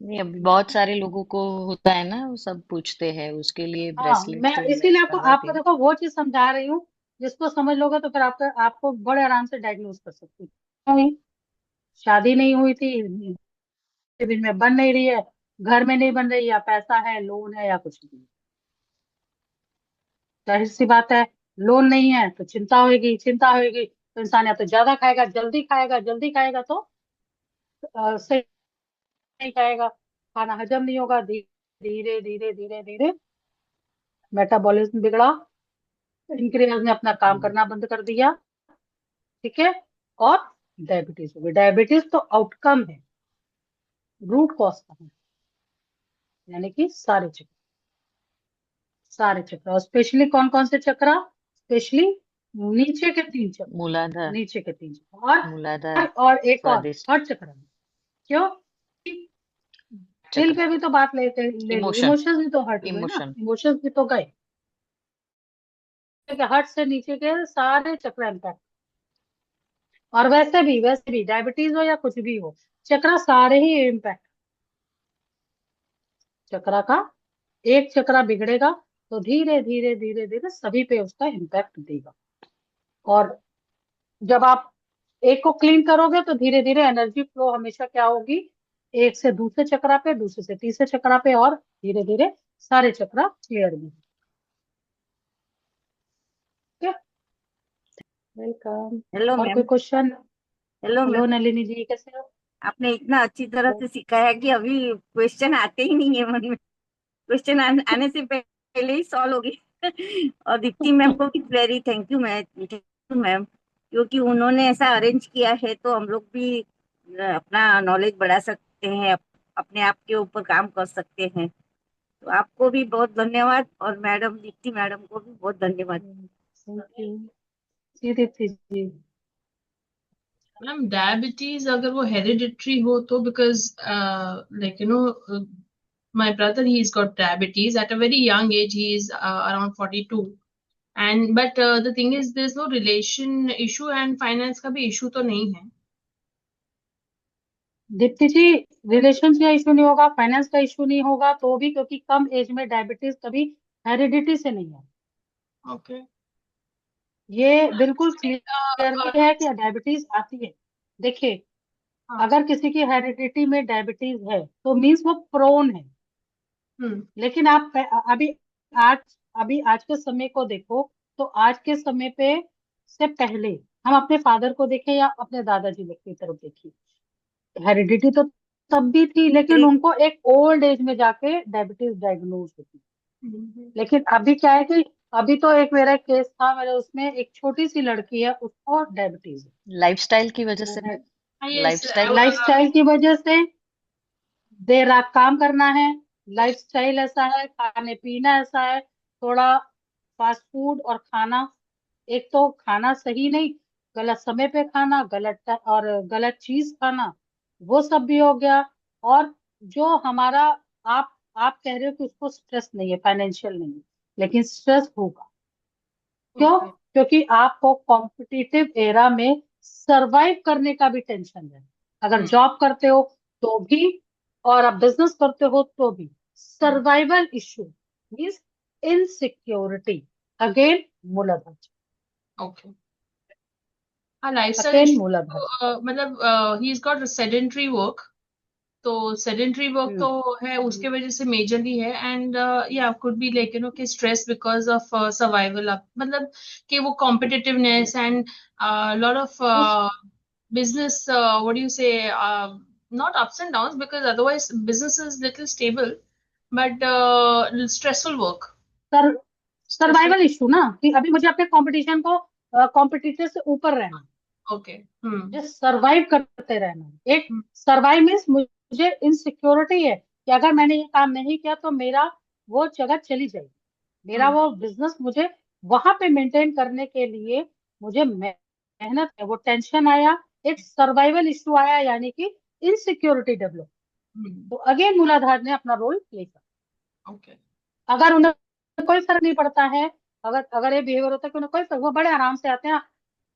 नहीं, अभी बहुत सारे लोगों को होता है ना, वो सब पूछते हैं, उसके लिए हाँ, ब्रेसलेट मैं तो मैं इसीलिए आपको बनवाती आपको हूँ। देखो वो चीज समझा रही हूँ, जिसको समझ लोगे तो फिर आपको आपको बड़े आराम से डायग्नोज कर सकती हूँ। हुई, शादी नहीं हुई थी, सिविल में बन नहीं रही है, घर में नहीं बन रही, या पैसा है, लोन है, या कुछ नहीं। जाहिर सी बात है, लोन नहीं है तो चिंता होगी, चिंता होगी तो इंसान या तो ज्यादा खाएगा, जल्दी खाएगा तो सही नहीं खाएगा, खाना हजम नहीं होगा, धीरे धीरे धीरे धीरे मेटाबॉलिज्म बिगड़ा, इंक्रियाज ने अपना काम हम्म। करना बंद कर दिया। ठीक है। और डायबिटीज हो गई। डायबिटीज तो आउटकम है, रूट कॉज का है, यानी कि सारे चक्र, और स्पेशली कौन कौन से चक्र? स्पेशली नीचे के 3 चक्र, मूलाधार, नीचे के 3 चक्र, मूलाधार, और एक और स्वादिष्ट, हर चक्र में। क्यों? दिल चक्र, पे भी तो बात ले ली, इमोशन, इमोशंस भी तो हर्ट हुए ना, इमोशन। इमोशंस भी तो गए। हर्ट से नीचे के सारे चक्र इम्पैक्ट। और वैसे भी डायबिटीज हो या कुछ भी हो, चक्र सारे ही इम्पैक्ट। चक्र का एक चक्र बिगड़ेगा तो धीरे धीरे धीरे धीरे सभी पे उसका इम्पैक्ट देगा। और जब आप एक को क्लीन करोगे तो धीरे धीरे एनर्जी फ्लो हमेशा क्या होगी? एक से दूसरे चक्रा पे, दूसरे से तीसरे चक्रा पे, और धीरे धीरे सारे चक्रा क्लियर भी। वेलकम। हेलो और कोई ma'am. Question? Hello hello ma'am. Nalini ji, कैसे हो? आपने इतना अच्छी तरह से सिखाया कि अभी क्वेश्चन आते ही नहीं है मन में। क्वेश्चन आने से पहले ही सॉल्व हो गई। और दीप्ति मैम को भी वेरी थैंक यू मैम, क्योंकि उन्होंने ऐसा अरेंज किया है तो हम लोग भी अपना नॉलेज बढ़ा सकते हैं, अपने आप के ऊपर काम कर सकते हैं। तो आपको भी बहुत धन्यवाद, और मैडम दीप्ति मैडम को भी बहुत धन्यवाद। Thank you ji, Deepti ji. Ma'am diabetes अगर वो हेरिडिटरी हो तो, because like you know my brother, he's got diabetes at a very young age. He is around 42. And but the thing is, there's no relation issue and finance का भी issue तो नहीं है. दीप्ति जी, relation का issue नहीं होगा, finance का issue नहीं होगा तो भी, क्योंकि कम एज में डायबिटीज कभी हेरिडिटी से नहीं है। Okay. ये बिल्कुल क्लियरली uh, है कि डायबिटीज आती है। देखिए, हाँ. अगर किसी की हेरिडिटी में डायबिटीज है तो मीन्स वो प्रोन है। लेकिन आप अभी आज अभी आज के समय को देखो, तो आज के समय पे से पहले हम अपने फादर को देखें या अपने दादाजी लोग की तरफ देखिए, हेरिडिटी तो तब भी थी, लेकिन उनको एक ओल्ड एज में जाके डायबिटीज डायग्नोज होती। लेकिन अभी क्या है कि अभी तो एक मेरा केस था, मेरे उसमें एक छोटी सी लड़की है, उसको डायबिटीज लाइफस्टाइल की वजह से, है। Yes. लाइफस्टाइल लाइफस्टाइल की वजह से देर रात काम करना है, लाइफस्टाइल ऐसा है, खाने पीना ऐसा है, थोड़ा फास्ट फूड और खाना, एक तो खाना सही नहीं, गलत समय पे खाना, और गलत चीज खाना, वो सब भी हो गया। और जो हमारा, आप कह रहे हो कि उसको स्ट्रेस नहीं है, फाइनेंशियल नहीं है, लेकिन स्ट्रेस होगा। क्यों? Okay. क्योंकि आपको कॉम्पिटिटिव एरा में सरवाइव करने का भी टेंशन है। अगर जॉब करते हो तो भी, और आप बिजनेस करते हो तो भी, survival issue means insecurity, again मूलाधार, Okay. हाँ, लाइफस्टाइल अगेन मूलाधार। इशू मतलब he is got sedentary work, तो सेडेंट्री वर्क तो है, उसके वजह से मेजरली है। एंड या could be like you no कि स्ट्रेस बिकॉज ऑफ सर्वाइवल, मतलब कि वो competitiveness and lot of business, what do you say, not ups and downs, because otherwise business is little stable, but stressful work. Sir Stressful. Survival issue ना, कि अभी मुझे अपने competition को, competitor से ऊपर रहना है, Okay. मुझे सर्वाइव करते रहना है। एक सर्वाइव मीन्स मुझे इनसिक्योरिटी है कि अगर मैंने ये काम नहीं किया तो मेरा वो जगह चली जाएगी, मेरा वो बिजनेस, मुझे वहां पे मेंटेन करने के लिए मुझे मेहनत है, वो टेंशन आया, एक सर्वाइवल इशू आया, यानी कि इनसिक्योरिटी डेवलप। तो अगेन मूलाधार ने अपना रोल प्ले किया। Okay. अगर उन्हें कोई फर्क नहीं पड़ता है, अगर अगर ये बिहेवियर होता है कि उन्हें कोई फर्क, वो बड़े आराम से आते हैं,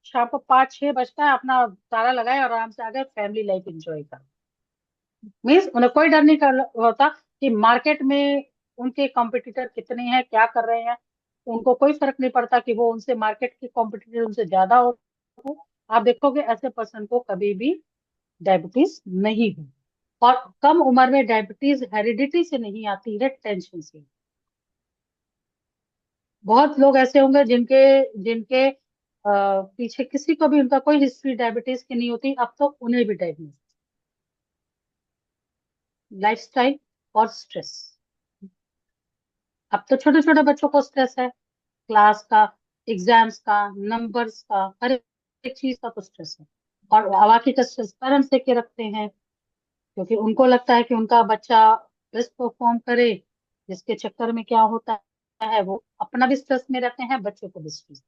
शाम को 5-6 बजता है, अपना ताला लगाए और आराम से आ गए, फैमिली लाइफ एंजॉय कर, मीन्स उन्हें कोई डर नहीं कर होता कि मार्केट में उनके कॉम्पिटिटर कितने हैं, क्या कर रहे हैं, उनको कोई फर्क नहीं पड़ता कि वो उनसे, मार्केट के कॉम्पिटिटर उनसे ज्यादा हो। आप देखोगे ऐसे पर्सन को कभी भी डायबिटीज नहीं हुई। और कम उम्र में डायबिटीज हेरिडिटी से नहीं आती है, टेंशन से। बहुत लोग ऐसे होंगे जिनके जिनके पीछे किसी को भी उनका कोई हिस्ट्री डायबिटीज की नहीं होती, अब तो उन्हें भी डायबिटीज, लाइफस्टाइल और स्ट्रेस। अब तो छोटे छोटे बच्चों को स्ट्रेस है, क्लास का, एग्जाम्स का, नंबर्स का, हर एक चीज का तो स्ट्रेस है। और बाकी का स्ट्रेस पेरेंट्स लेके रखते हैं, क्योंकि उनको लगता है कि उनका बच्चा बेस्ट परफॉर्म करे, जिसके चक्कर में क्या होता है, वो अपना भी स्ट्रेस में रहते हैं, बच्चों को भी स्ट्रेस।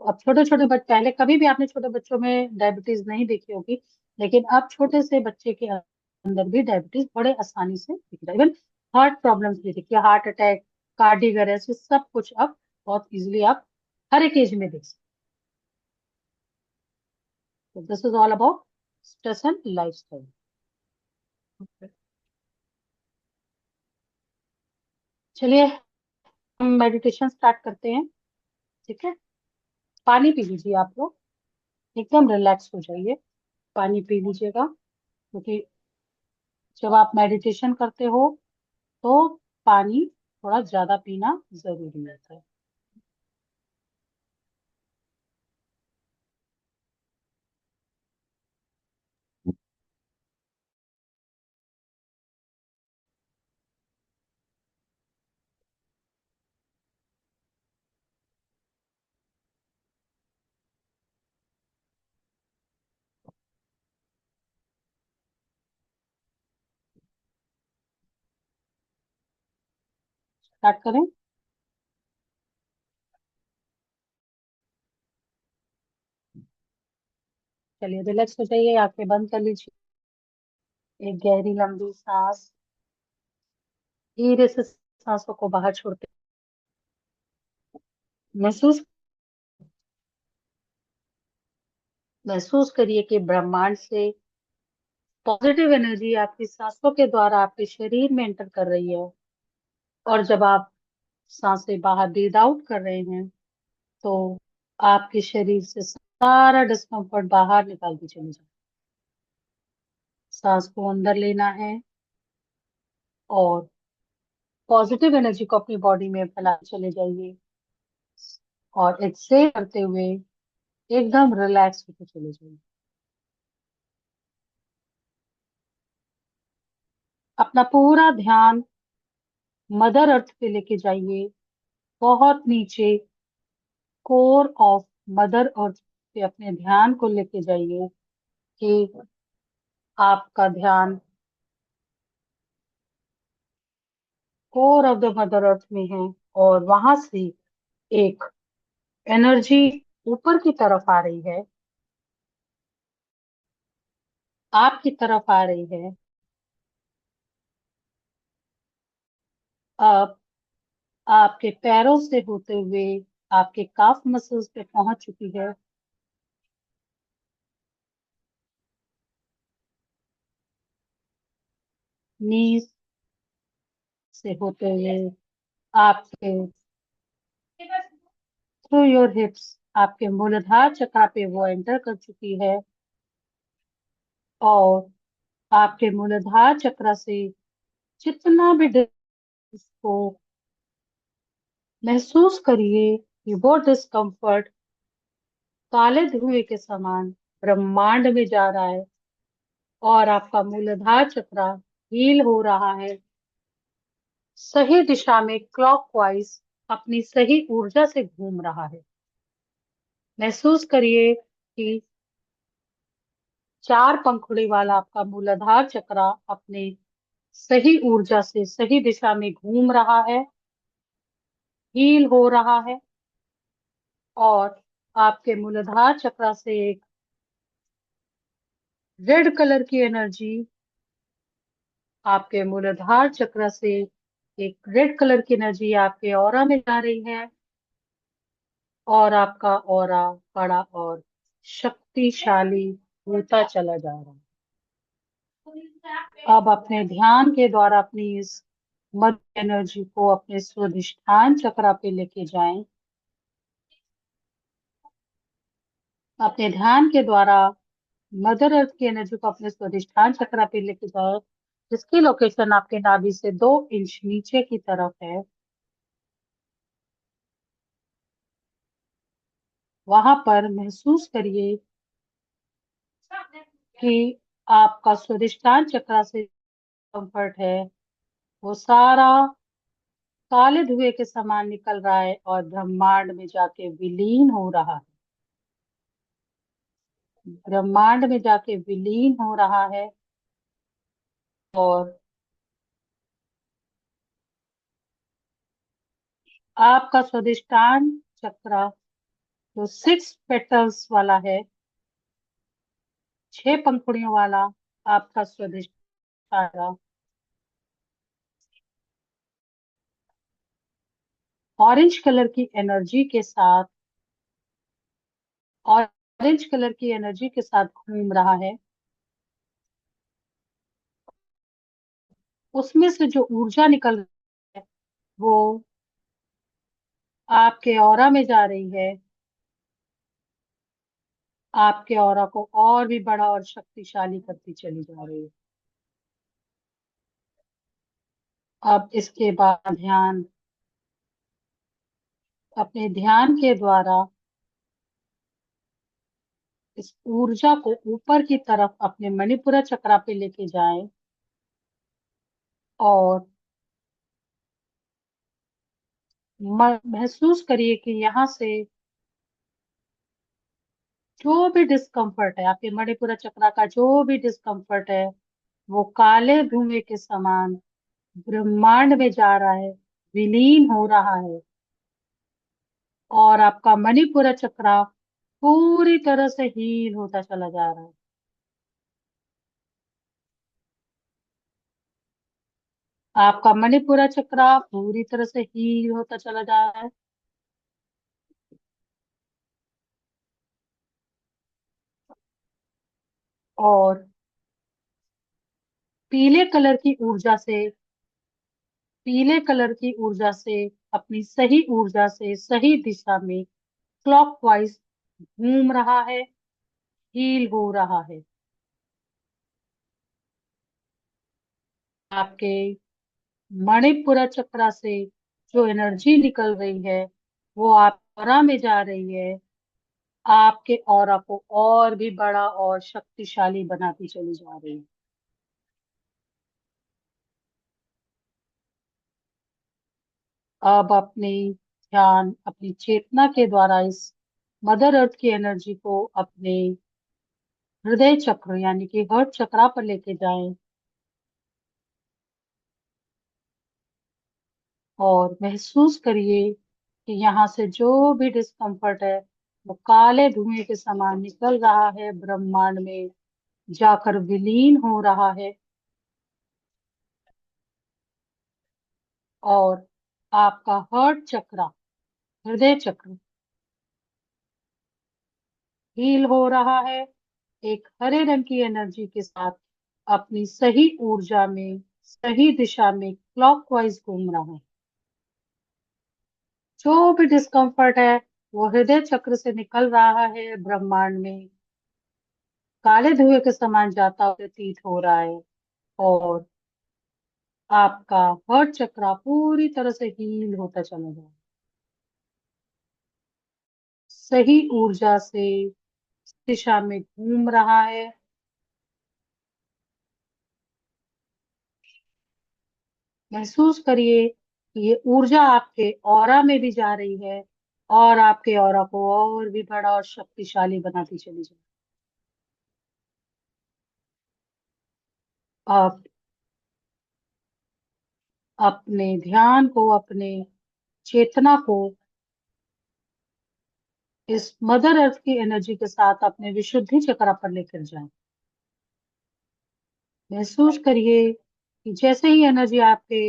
अब छोटे छोटे बच्चे, पहले कभी भी आपने छोटे बच्चों में डायबिटीज नहीं देखी होगी, लेकिन अब छोटे से बच्चे के अंदर भी डायबिटीज बड़े आसानी से दिख रहा है। इवन हार्ट प्रॉब्लम्स भी दिखिए, हार्ट अटैक, कार्डियक अरेस्ट, सब कुछ अब बहुत इजीली आप हर एक एज में देख सकते। तो this is all about stress and lifestyle. चलिए हम मेडिटेशन स्टार्ट करते हैं, ठीक है? पानी पी लीजिए आप लोग, एकदम रिलैक्स हो जाइए, पानी पी लीजिएगा, क्योंकि जब आप मेडिटेशन करते हो तो पानी थोड़ा ज्यादा पीना जरूरी होता है। स्टार्ट करें। चलिए रिलैक्स हो जाइए, आंखें बंद कर लीजिए। एक गहरी लंबी सांस, धीरे से सांसों को बाहर छोड़ते महसूस महसूस करिए कि ब्रह्मांड से पॉजिटिव एनर्जी आपकी सांसों के द्वारा आपके शरीर में एंटर कर रही है। और जब आप सांसें बाहर ब्रीद आउट कर रहे हैं तो आपके शरीर से सारा डिस्कम्फर्ट बाहर निकालती चली जाए। सांस को अंदर लेना है और पॉजिटिव एनर्जी को अपनी बॉडी में फैलाते चले जाइए, और एक्सेल करते हुए एकदम रिलैक्स होते चले जाइए। अपना पूरा ध्यान मदर अर्थ पे लेके जाइए, बहुत नीचे कोर ऑफ मदर अर्थ पे अपने ध्यान को लेके जाइए कि आपका ध्यान core of the mother earth में है, और वहां से एक एनर्जी ऊपर की तरफ आ रही है, आपकी तरफ आ रही है। अब आपके पैरों से होते हुए आपके काफ मसल्स पे पहुंच चुकी है। नीज से होते हुए आपके थ्रू योर हिप्स, आपके मूलाधार चक्र पे वो एंटर कर चुकी है, और आपके मूलाधार चक्र से जितना भी को महसूस करिए कि वो डिस्कम्फर्ट काले धुएं के समान ब्रह्मांड में जा रहा है, और आपका मूलाधार चक्र हील हो रहा है, सही दिशा में क्लॉकवाइज अपनी सही ऊर्जा से घूम रहा है। महसूस करिए कि 4 पंखुड़ी वाला आपका मूलाधार चक्र अपने सही ऊर्जा से सही दिशा में घूम रहा है, हील हो रहा है, और आपके मूलाधार चक्र से एक रेड कलर की एनर्जी आपके मूलाधार चक्र से एक रेड कलर की एनर्जी आपके ऑरा में जा रही है, और आपका ऑरा बड़ा और शक्तिशाली होता चला जा रहा है। अब अपने ध्यान के द्वारा अपनी इस मध्य एनर्जी को अपने स्वादिष्ठान चक्र पे लेके जाएं। अपने ध्यान के द्वारा मदर अर्थ की एनर्जी को अपने स्वादिष्ठान चक्र पे लेके जाएं, जिसकी लोकेशन आपके नाभि से 2 इंच नीचे की तरफ है। वहां पर महसूस करिए कि आपका स्वादिष्ठान चक्र से कंफर्ट है वो सारा काले धुएं के समान निकल रहा है और ब्रह्मांड में जाके विलीन हो रहा है। ब्रह्मांड में जाके विलीन हो रहा है, और आपका स्वादिष्टान चक्र जो 6 पेटल्स वाला है, 6 पंखुड़ियों वाला आपका स्वादिष्टान ऑरेंज कलर की एनर्जी के साथ ऑरेंज कलर की एनर्जी के साथ घूम रहा है। उसमें से जो ऊर्जा निकल रही है वो आपके ऑरा में जा रही है, आपके ऑरा को और भी बड़ा और शक्तिशाली करती चली जा रही है। अब इसके बाद अपने ध्यान के द्वारा इस ऊर्जा को ऊपर की तरफ अपने मणिपुरा चक्र पे लेके जाएं, और महसूस करिए कि यहाँ से जो भी डिस्कम्फर्ट है, आपके मणिपुरा चक्र का जो भी डिस्कम्फर्ट है, वो काले धुएं के समान ब्रह्मांड में जा रहा है, विलीन हो रहा है, और आपका मणिपुरा चक्र पूरी तरह से हील होता चला जा रहा है। आपका मणिपुरा चक्रा पूरी तरह से हील होता चला जा रहा है। और पीले कलर की ऊर्जा से, पीले कलर की ऊर्जा से, अपनी सही ऊर्जा से सही दिशा में क्लॉकवाइज घूम रहा है, हील हो रहा है। आपके मणिपुरा चक्रा से जो एनर्जी निकल रही है वो आप ऑरा में जा रही है, आपके ऑरा को और भी बड़ा और शक्तिशाली बनाती चली जा रही है। अब अपनी ध्यान, अपनी चेतना के द्वारा इस मदर अर्थ की एनर्जी को अपने हृदय चक्र यानी कि हार्ट चक्रा पर लेके जाएं और महसूस करिए कि यहाँ से जो भी डिस्कम्फर्ट है वो काले धुएं के समान निकल रहा है, ब्रह्मांड में जाकर विलीन हो रहा है। और आपका हार्ट चक्रा, हृदय चक्र हील हो रहा है, एक हरे रंग की एनर्जी के साथ अपनी सही ऊर्जा में सही दिशा में क्लॉकवाइज घूम रहा है। जो भी डिस्कम्फर्ट है वो हृदय चक्र से निकल रहा है, ब्रह्मांड में काले धुएं के समान जाता हुआ प्रतीत हो रहा है। और आपका हार्ट चक्रा पूरी तरह से हील होता चला जा रहा है, सही ऊर्जा से इस दिशा में घूम रहा है। महसूस करिए कि ये ऊर्जा आपके ऑरा में भी जा रही है और आपके ऑरा को और भी बड़ा और शक्तिशाली बनाती चली जाए। आप अपने ध्यान को, अपने चेतना को इस मदर अर्थ की एनर्जी के साथ अपने विशुद्धि चक्र पर लेकर जाएं। महसूस करिए कि जैसे ही एनर्जी आपके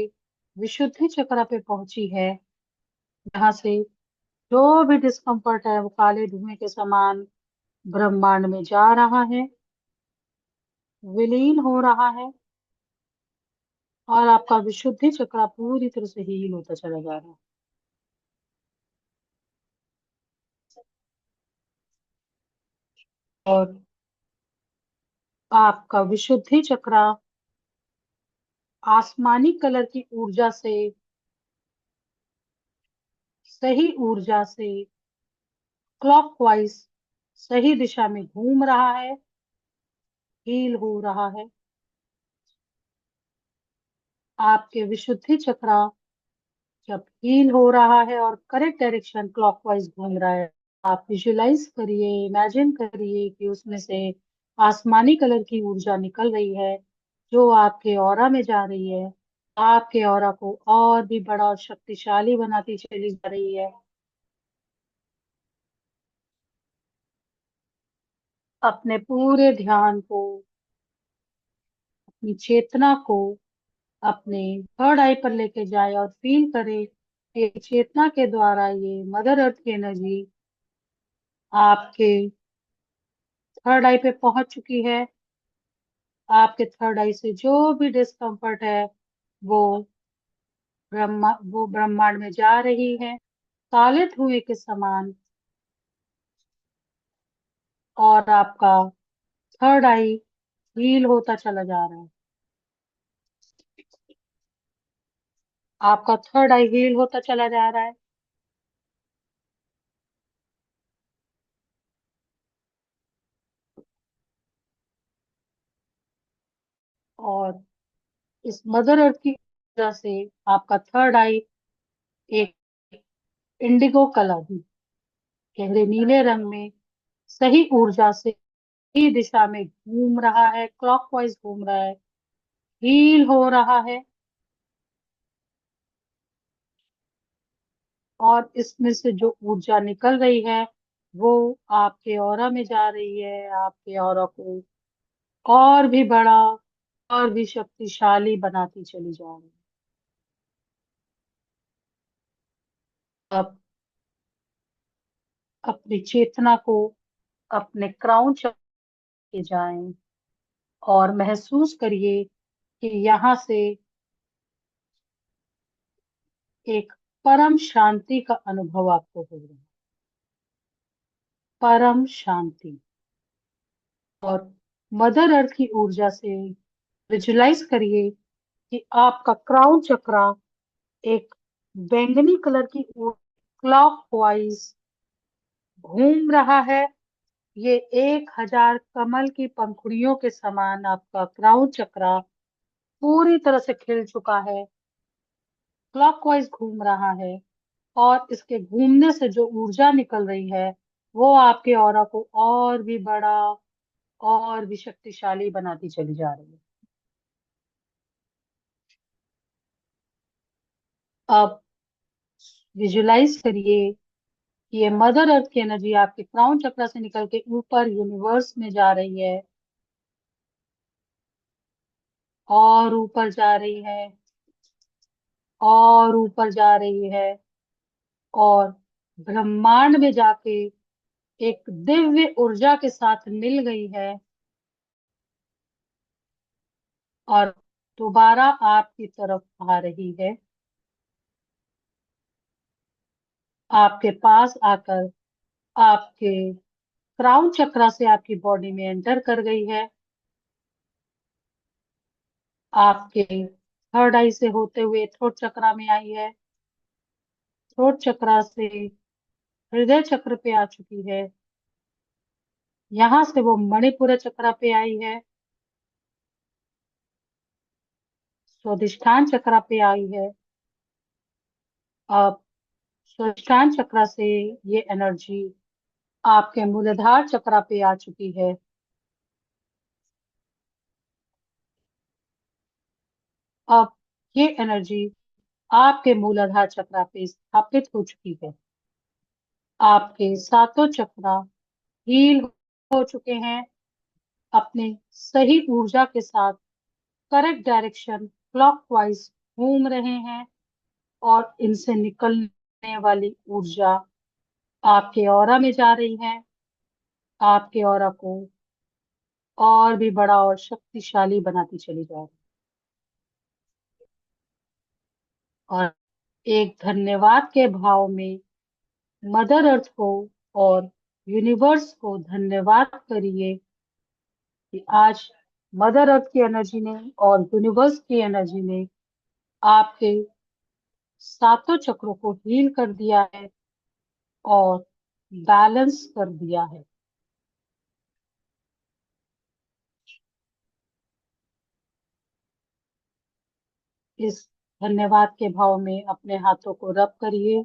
विशुद्धि चक्र पे पहुंची है, यहाँ से जो भी डिस्कम्फर्ट है वो काले धुएं के समान ब्रह्मांड में जा रहा है, विलीन हो रहा है और आपका विशुद्धि चक्र पूरी तरह से हील होता चला जा रहा है। और आपका विशुद्धि चक्र आसमानी कलर की ऊर्जा से, सही ऊर्जा से क्लॉकवाइज सही दिशा में घूम रहा है, हील हो रहा है। आपके विशुद्धि चक्र जब हील हो रहा है और करेक्ट डायरेक्शन क्लॉकवाइज घूम रहा है, आप विजुलाइज करिए, इमेजिन करिए कि उसमें से आसमानी कलर की ऊर्जा निकल रही है जो आपके ऑरा में जा रही है, आपके ऑरा को और भी बड़ा और शक्तिशाली बनाती चली जा रही है। अपने पूरे ध्यान को, अपनी चेतना को अपने थर्ड आई पर लेके जाए और फील करे कि चेतना के द्वारा ये मदर अर्थ की एनर्जी आपके थर्ड आई पे पहुंच चुकी है। आपके थर्ड आई से जो भी डिस्कम्फर्ट है वो वो ब्रह्मांड में जा रही है काले धुएं के समान। और आपका थर्ड आई हील होता चला जा रहा है, आपका थर्ड आई हील होता चला जा रहा है। और इस मदर अर्थ की वजह से आपका थर्ड आई एक इंडिगो कलर, गहरे नीले रंग में सही ऊर्जा से सही दिशा में घूम रहा है, क्लॉकवाइज घूम रहा है, हील हो रहा है। और इसमें से जो ऊर्जा निकल रही है वो आपके ऑरा में जा रही है, आपके ऑरा को और भी बड़ा और भी शक्तिशाली बनाती चली जा रही है। अब अपनी चेतना को अपने क्राउन चक्र के जाएं और महसूस करिए कि यहाँ से एक परम शांति का अनुभव आपको हो रहा है। परम शांति। और मदर अर्थ की ऊर्जा से विजुलाइज करिए कि आपका क्राउन चक्रा एक बैंगनी कलर की क्लॉक वाइज घूम रहा है। ये 1000 कमल की पंखुड़ियों के समान आपका क्राउन चक्रा पूरी तरह से खिल चुका है, क्लॉकवाइज घूम रहा है। और इसके घूमने से जो ऊर्जा निकल रही है वो आपके ऑरा को और भी बड़ा और भी शक्तिशाली बनाती चली जा रही है। अब विजुलाइज करिए कि ये मदर अर्थ की एनर्जी आपके क्राउन चक्र से निकल के ऊपर यूनिवर्स में जा रही है और ऊपर जा रही है और ऊपर जा रही है और ब्रह्मांड में जाके एक दिव्य ऊर्जा के साथ मिल गई है और दोबारा आपकी तरफ आ रही है, आपके पास आकर आपके क्राउन चक्रा से आपकी बॉडी में एंटर कर गई है। आपके थर्ड आई से होते हुए थ्रोट चक्रा में आई है, थ्रोट चक्रा से हृदय चक्र पे आ चुकी है, यहाँ से वो मणिपुर चक्रा पे आई है, स्वादिष्ठान चक्रा पे आई है। अब स्वादिष्ठान चक्रा से ये एनर्जी आपके मूलाधार चक्रा पे आ चुकी है। अब ये एनर्जी आपके मूलाधार चक्रा पे स्थापित हो चुकी है। आपके सातों चक्रा हील हो चुके हैं, अपने सही ऊर्जा के साथ करेक्ट डायरेक्शन क्लॉकवाइज घूम रहे हैं और इनसे निकलने वाली ऊर्जा आपके ऑरा में जा रही है, आपके ऑरा को और भी बड़ा और शक्तिशाली बनाती चली जा रही है। और एक धन्यवाद के भाव में मदर अर्थ को और यूनिवर्स को धन्यवाद करिए कि आज मदर अर्थ की एनर्जी ने और यूनिवर्स की एनर्जी ने आपके सातों चक्रों को हील कर दिया है और बैलेंस कर दिया है। इस धन्यवाद के भाव में अपने हाथों को रब करिए,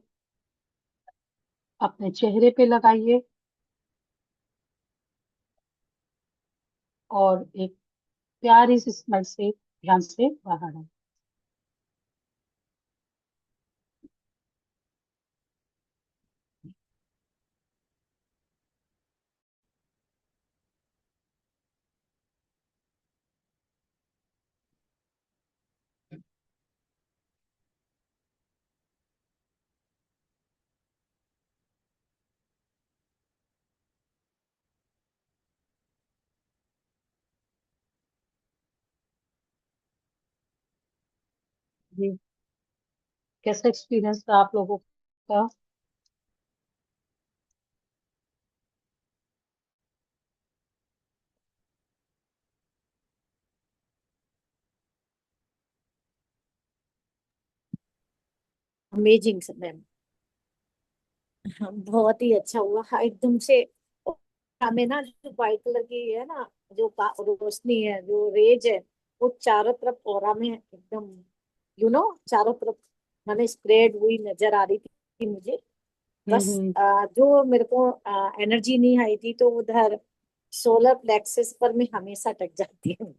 अपने चेहरे पे लगाइए और एक प्यारी सी स्माइल से ध्यान से बाहर आए। जी, कैसा एक्सपीरियंस था आप लोगों का? Amazing ma'am. बहुत ही अच्छा हुआ। हाँ, एकदम से हमें ना जो व्हाइट कलर की है ना, जो रोशनी है, जो रेज है, वो चारों तरफ ओरा में एकदम चारों तरफ मैंने स्प्रेड हुई नजर आ रही थी मुझे। बस हम्म। जो मेरे को एनर्जी नहीं आई थी तो उधर सोलर प्लेक्सस पर मैं हमेशा अटक जाती हूँ।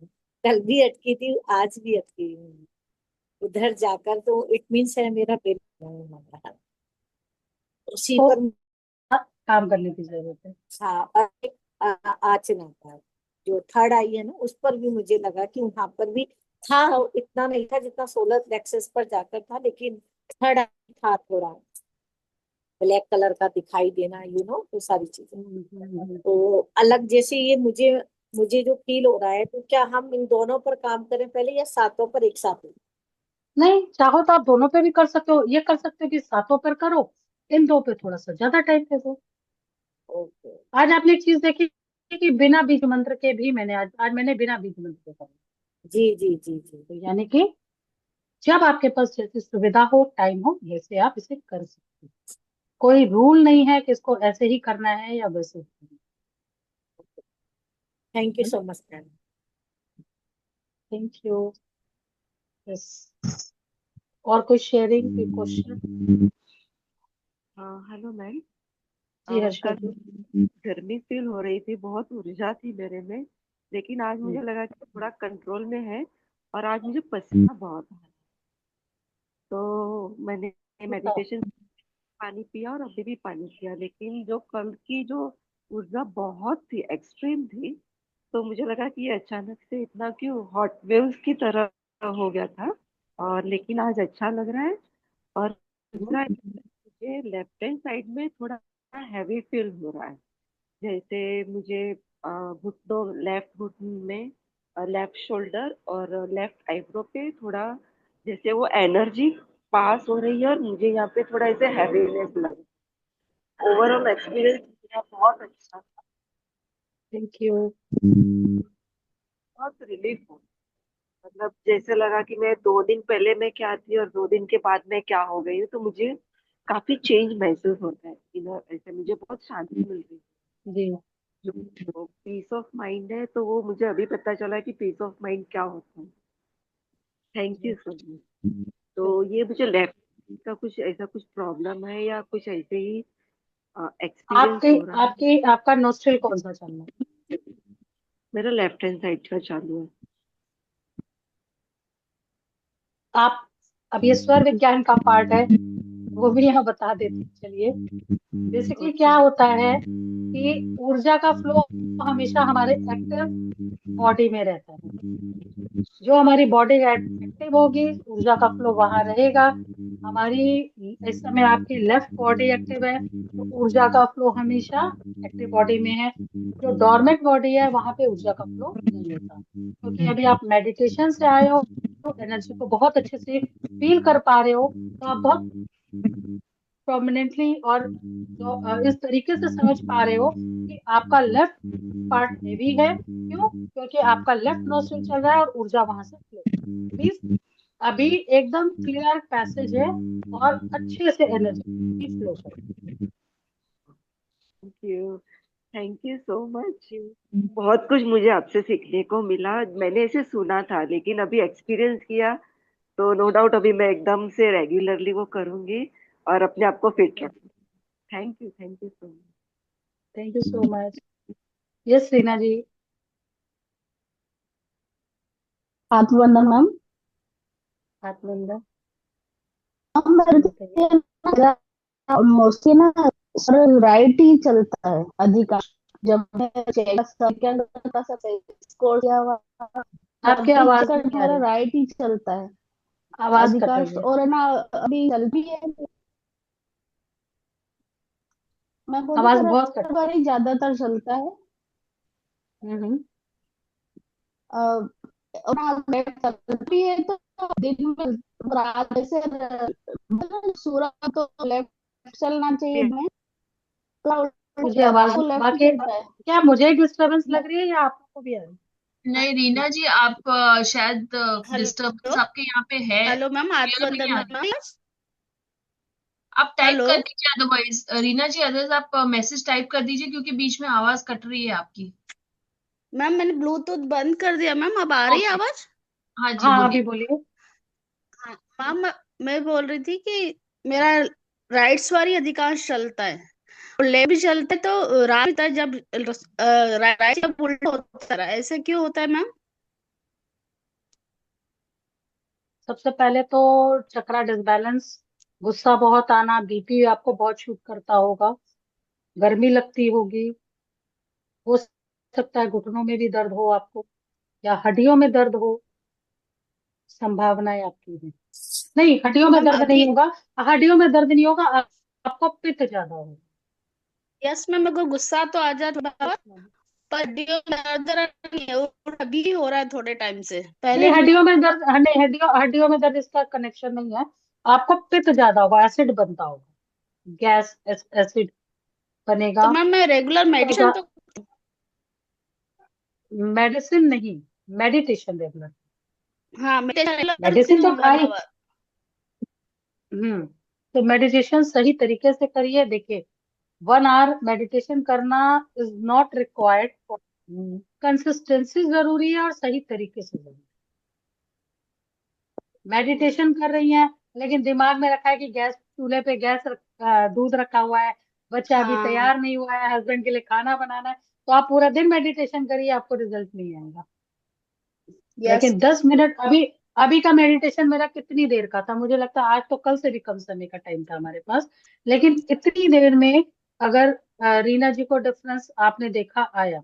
कल भी अटकी थी, आज भी अटकी हूँ उधर जाकर। तो इट मीन्स है मेरा पेट उसी तो पर। काम करने की जरूरत है। हाँ, और एक आचना का जो थर्ड आई है ना, उस पर भी मुझे लगा कि वहां पर भी था। इतना नहीं था जितना सोलर प्लेक्सस पर जाकर था, लेकिन थर्ड आई था थोड़ा ब्लैक कलर का दिखाई देना, वो सारी चीजें तो अलग जैसे ये मुझे मुझे जो फील हो रहा है। तो क्या हम इन दोनों पर काम करें पहले, या सातों पर एक साथ? नहीं, चाहो तो आप दोनों पे भी कर सकते हो। ये कर सकते हो कि सातों पर करो, इन दो पे थोड़ा सा ज्यादा टाइम दे दो। ओके। आज आपने एक चीज देखी कि बिना बीज मंत्र के भी मैंने आज मैंने बिना बीज मंत्र के करा। जी जी जी जी। तो यानी कि जब आपके पास जैसी सुविधा हो, टाइम हो, वैसे आप इसे कर सकते हो। कोई रूल नहीं है कि इसको ऐसे ही करना है या वैसे ही करना थैंक यू है। So much ma'am. Thank you. Yes. और कोई शेयरिंग, कोई क्वेश्चन? Hello ma'am. जी हर्षा कल जी। गर्मी फील हो रही थी, बहुत ऊर्जा थी मेरे में, लेकिन आज मुझे लगा कि थोड़ा कंट्रोल में है। और आज मुझे पसीना बहुत है, तो मैंने बताओ। मेडिटेशन, पानी पिया और अभी भी पानी पिया। लेकिन जो कल की जो ऊर्जा बहुत थी, एक्सट्रीम थी, तो मुझे लगा कि ये अचानक से इतना क्यों हॉट वेव्स की तरह हो गया था। और लेकिन आज अच्छा लग रहा है। और दूसरा, मुझे लेफ्ट हैंड साइड में थोड़ा हैवी फील हो रहा है। जैसे मुझे घुटनों, लेफ्ट घुटन में, लेफ्ट शोल्डर और लेफ्ट आईब्रो पे थोड़ा जैसे वो एनर्जी पास हो रही है, और मुझे यहाँ पे थोड़ा ऐसे हैवीनेस लग। ओवरऑल एक्सपीरियंस मेरा बहुत अच्छा था, थैंक यू। बहुत रिलीफ हो। मतलब जैसे लगा कि मैं 2 दिन पहले मैं क्या थी और 2 दिन के बाद मैं क्या हो गई हूँ, तो मुझे काफी चेंज महसूस होता है इधर। ऐसे मुझे बहुत शांति मिल रही जी। है। जो पीस ऑफ माइंड है, तो वो मुझे अभी पता चला कि पीस ऑफ माइंड क्या होता है। Thank you so much. तो ये मुझे लेफ्ट का कुछ ऐसा कुछ प्रॉब्लम है या कुछ ऐसे ही एक्सपीरियंस आपके हो रहा है? आपके आपका नोस्ट्रिल कौन सा चल रहा है? मेरा लेफ्ट हैंड साइड का चालू है। आप, अब ये स्वर विज्ञान का पार्ट है, वो भी यहाँ बता देते हैं, चलिए। Basically okay. क्या होता है कि ऊर्जा का फ्लो हमेशा हमारे एक्टिव बॉडी में रहता है। जो हमारी बॉडी एक्टिव होगी, ऊर्जा का फ्लो वहां रहेगा। हमारी, इस समय आपकी लेफ्ट बॉडी एक्टिव है, तो ऊर्जा का फ्लो हमेशा एक्टिव बॉडी में है। जो डॉर्मेंट बॉडी है, वहां पे ऊर्जा का फ्लो नहीं होता। क्योंकि अभी आप मेडिटेशन से आए हो, एनर्जी को बहुत अच्छे से फील कर पा रहे हो, तो आप बहुत प्रोमिनेंटली और इस तरीके से समझ पा रहे हो कि आपका लेफ्ट पार्ट हेवी है। क्यों? क्योंकि आपका लेफ्ट नोस्ट्रिल चल रहा है और ऊर्जा वहां से फ्लो मीन्स अभी एकदम क्लियर पैसेज है और अच्छे से एनर्जी फ्लो कर रही thank you. Thank you so much. बहुत कुछ मुझे आपसे सीखने को मिला। मैंने इसे सुना था, लेकिन अभी एक्सपीरियंस किया, तो नो डाउट अभी मैं एकदम से रेगुलरली वो करूंगी और अपने आप को फिट है। रखूंगी। Thank you so much. Thank you so much. Yes Reena ji. आत्मवंदन मैम। आत्मनिंदा। मैम जी मेरे बताइए। को मोस्टली ना सर राइट ही चलता है अधिकांश। जब मैं सेकंड का स्कोर किया हुआ तब आपकी भी आवाज सेकंड नहीं आ मेरा रही, राइट ही चलता है आवाज कट रही अधिकांश। है। और है ना अभी चल भी है। मैं बोली आवाज सर बहुत कट रही बार ही ज्यादातर चलता है। है। और ना लेट चल भी है तो दिन में रात से सूरज तो लेफ्ट चलना चाहिए में मुझे आवाज, तो लेफ्ट ही बाकी चलता है। क्या मुझे डिस्टरबेंस लग रही है या आपको भी आ रही नहीं रीना जी, आप शायद डिस्टरबेंस हेलो। आपके यहाँ पे है, हेलो मैम, क्लियर नहीं आत्मवंदन आ रही। मैम। आप टाइप हेलो कर दीजिए, अदरवाइज रीना जी, अदरवाइज आप मैसेज टाइप कर दीजिए, क्योंकि बीच में आवाज कट रही है आपकी। मैम, मैंने ब्लूटूथ बंद कर दिया मैम। अब आ रही है ओके, आवाज? हाँ है? जी हाँ अभी बोलिए। बोलिए। हाँ मैम, मैं बोल रही थी कि मेरा राइट स्वारी अधिकांश चलता है और लेफ्ट भी चलता है। तो रात होता है जब राइट जब उल्टा होता है, ऐसे क्यों होता है मैम? सबसे पहले तो चक्रा डिसबैलेंस, गुस्सा बहुत आना, बीपी आपको बहुत शूट करता होगा। गर्मी लगती होगी, हो सकता है घुटनों में भी दर्द हो आपको, या हड्डियों में दर्द हो, संभावनाएं आपकी है। नहीं, हड्डियों में मैम दर्द अभी नहीं होगा, हड्डियों में दर्द नहीं होगा, आपको पित्त ज्यादा होगा। यस मैम, मेरे को गुस्सा तो आ जाता थोड़ा बहुत, बस मैम। पर हड्डियों में दर्द नहीं है, वो अभी हो रहा है थोड़े टाइम से, नहीं, पहले नहीं हड्डियों था। में दर्द, नहीं, हड्डियों में दर्द इसका कनेक्शन नहीं है। आपको पित्त ज्यादा होगा, एसिड बनता होगा, गैस एसिड तो बनेगा। मैम मैं रेगुलर मेडिटेशन तो, मेडिसिन नहीं, मेडिटेशन रेगुलर। हाँ मेडिटेशन रेगुलर करती मेडिसिन तो हूँ 1 खाई। आवर। तो मेडिटेशन सही तरीके से करिए। देखिए, 1 आवर मेडिटेशन करना इज नॉट रिक्वायर्ड। कंसिस्टेंसी जरूरी है और सही तरीके से जरूरी। मेडिटेशन कर रही हैं, लेकिन दिमाग में रखा है कि गैस, चूल्हे पे दूध रखा हुआ है, बच्चा अभी हाँ तैयार नहीं हुआ है, हस्बैंड के लिए खाना बनाना है, तो आप पूरा दिन मेडिटेशन करिए, आपको रिजल्ट नहीं आएगा। यस। लेकिन 10 मिनट, अभी अभी का मेडिटेशन मेरा कितनी देर का था, मुझे लगता है आज तो कल से भी कम समय का टाइम था हमारे पास, लेकिन इतनी देर में अगर रीना जी को डिफरेंस आपने देखा आया,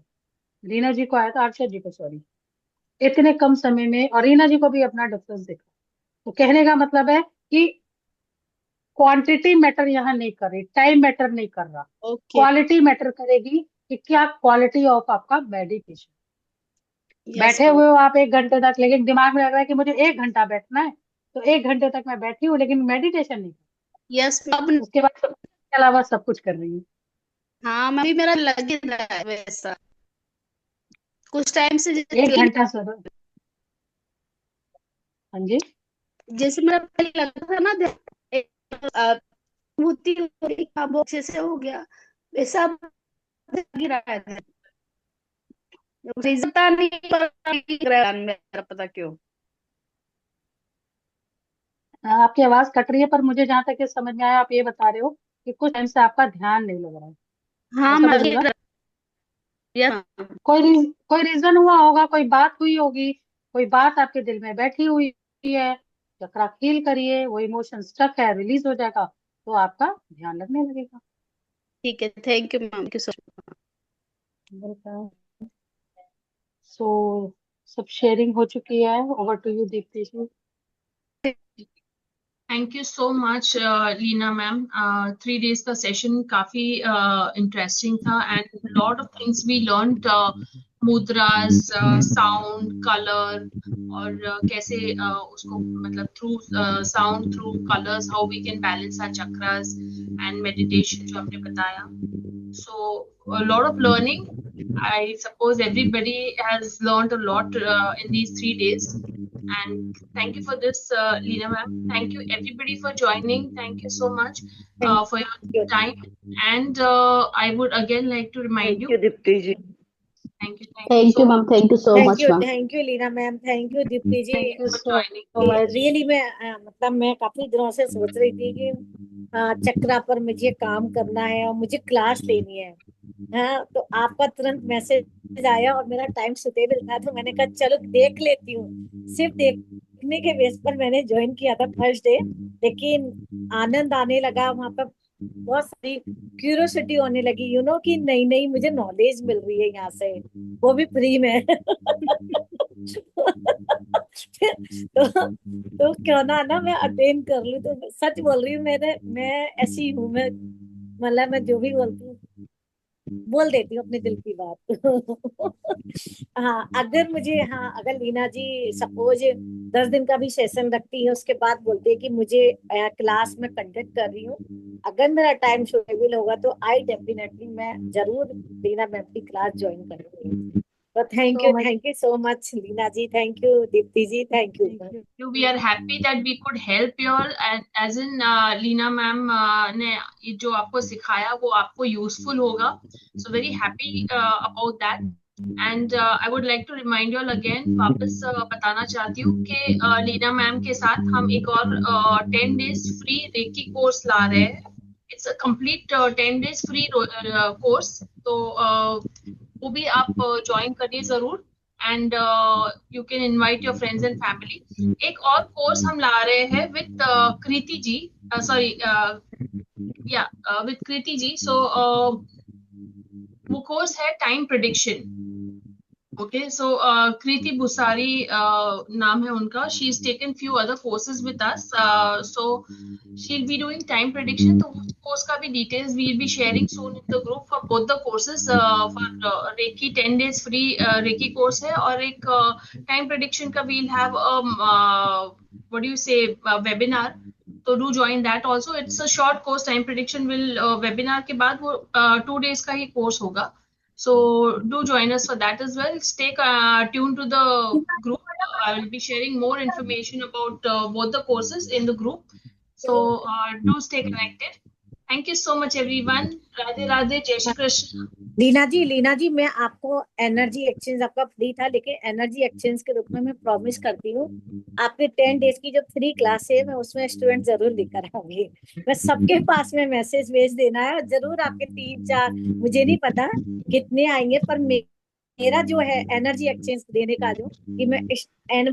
रीना जी को आया था, आरशा जी को, सॉरी, इतने कम समय में, और रीना जी को भी अपना डिफरेंस दिखा। तो कहने का मतलब है कि क्वांटिटी मैटर यहाँ नहीं कर रही, टाइम मैटर नहीं कर रहा, ओके। क्वालिटी मैटर करेगी कि क्या क्वालिटी ऑफ आपका मेडिटेशन। यस बैठे मैम। हुए हो आप 1 घंटे तक, लेकिन दिमाग में लग रहा है कि मुझे 1 घंटा बैठना है, तो 1 घंटे तक मैं बैठी हूँ लेकिन मेडिटेशन नहीं यस मैम। कर, उसके बाद के अलावा सब कुछ कर रही हूँ। हाँ मैं भी, मेरा लग ही रहा है वैसा कुछ टाइम से, 1 घंटा सर। हाँ जी। जैसे मेरा पहले लगता था ना, अनुभूति हो रही, हाँ, वो अच्छे से हो गया, वैसा अब लग ही रहा है। रीजन पता नहीं, पर लग रहा है मेरा, पता क्यों। आपकी आवाज कट रही है, पर मुझे जहां तक ये समझ में आया, आप ये बता रहे हो कि कुछ टाइम से आपका ध्यान नहीं लग रहा है, हाँ ऐसा मैं कुछ हुआ? यस। कोई रीजन हुआ होगा, कोई बात हुई होगी, कोई बात आपके दिल में बैठी हुई है, चक्रा फील करिए, वो इमोशन स्टक है, रिलीज हो जाएगा, तो आपका ध्यान लगने लगेगा। ठीक है, thank you ma'am, thank you so welcome. So सब शेयरिंग हो चुकी है, over to you Deepti ji. Thank you so much Leena ma'am. 3 days का सेशन काफी इंटरेस्टिंग था and lot of things we learned, mudras, sound, colour, और कैसे उसको मतलब through sound, through colours, how we can balance our chakras, and meditation जो आपने बताया. So a lot of learning. I suppose everybody has learned a lot in these 3 days. And thank you for this, Leena ma'am. Thank you everybody for joining. Thank you so much for your time. And I would again like to remind thank you. You Deepti ji. Thank you thank so you much ma'am, thank you so much ma'am. Thank you Leena ma'am, thank you Deepti ji. Thank you for so joining. Much. Really मैं मतलब मैं काफी दिनों से सोच रही थी कि चक्रा पर मुझे काम करना है और मुझे क्लास लेनी है। हाँ, तो आपका तुरंत मैसेज आया और मेरा टाइम सुटेबल था, तो मैंने कहा चलो देख लेती हूँ। सिर्फ देखने के बेस पर मैंने ज्वाइन किया था फर्स्ट डे, लेकिन आनंद आने लगा वहां पर, बहुत सारी क्यूरियोसिटी होने लगी, कि नई नई मुझे नॉलेज मिल रही है यहाँ से, वो भी फ्री में। तो क्यों ना मैं अटेंड कर लूं। तो सच बोल रही हूँ, मैं ऐसी हूँ, मैं मतलब मैं जो भी बोलती हूँ बोल देती हूँ अपने दिल की बात। हाँ, अगर लीना जी सपोज 10 दिन का भी सेशन रखती है, उसके बाद बोलती है कि मुझे क्लास में कंडक्ट कर रही हूँ, अगर मेरा टाइम सुटेबल होगा तो डेफिनेटली मैं जरूर लीना मैम की क्लास ज्वाइन करूंगी। तो so much. Thank you so much Leena ji, thank you Deepti ji, thank you. Thank you. We are happy that we could help you all, and as in Leena ma'am ने ये जो आपको सिखाया वो आपको useful होगा. So very happy about that. And I would like to remind you all again, वापस बताना चाहती हूँ कि लीना मैम के साथ हम एक और 10 days free रेकी कोर्स ला रहे हैं. It's a complete 10 days free course, तो वो भी आप ज्वाइन करिए जरूर. And you can invite your friends and family. एक और कोर्स हम ला रहे हैं with Kriti ji, sorry, yeah, with Kriti ji. So वो कोर्स है time prediction. Okay, so Kriti Busari नाम है उनका। She is taken few other courses with us, so she will be doing time prediction. तो उस कोर्स का भी details we will be sharing soon in the group for both the courses. For reiki 10 days free reiki course है, और एक time prediction का we'll have what do you say webinar, तो do join that also. It's a short course, time prediction will webinar के बाद वो 2 days का ही कोर्स होगा। So do join us for that as well. Stay tuned to the group. I will be sharing more information about both the courses in the group. So do stay connected. Thank you so much everyone. Radhe Radhe, Jai Shri Krishna. Leena ji मैं आपको energy exchange, आपका free था लेकिन energy exchange के रूप में मैं promise करती हूँ आपके 10 days की जो फ्री क्लास है मैं उसमें स्टूडेंट जरूर लेकर आऊंगी। मैं सबके पास में मैसेज भेज देना है, और जरूर आपके 3-4, मुझे नहीं पता कितने आएंगे, पर मेरा जो है एनर्जी एक्सचेंज देने का जो कि मैं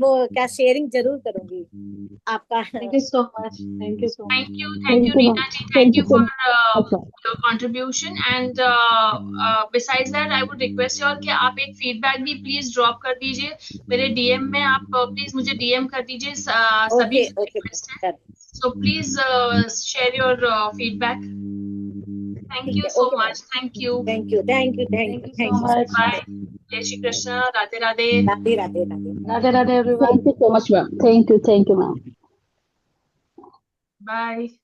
वो क्या शेयरिंग जरूर करूंगी आपका। Thank you so much, thank you so much. Thank you Thank you, Neeta ma'am. ji. Thank Thank you you so for much, ma'am. your contribution. And besides that, I would request you all कि आप एक feedback भी please drop कर दीजिए मेरे DM में। आप please मुझे DM कर दीजिए, सभी ओके ओके request है। So please share your feedback. Thank you so okay much. Thank you. Thank you thank you thank thank you you so thank you much. Bye. Jai Shri Krishna. Radhe Radhe. Radhe Radhe Radhe. Radhe Radhe everyone. Thank you so much, ma'am. Thank you, ma'am. Bye.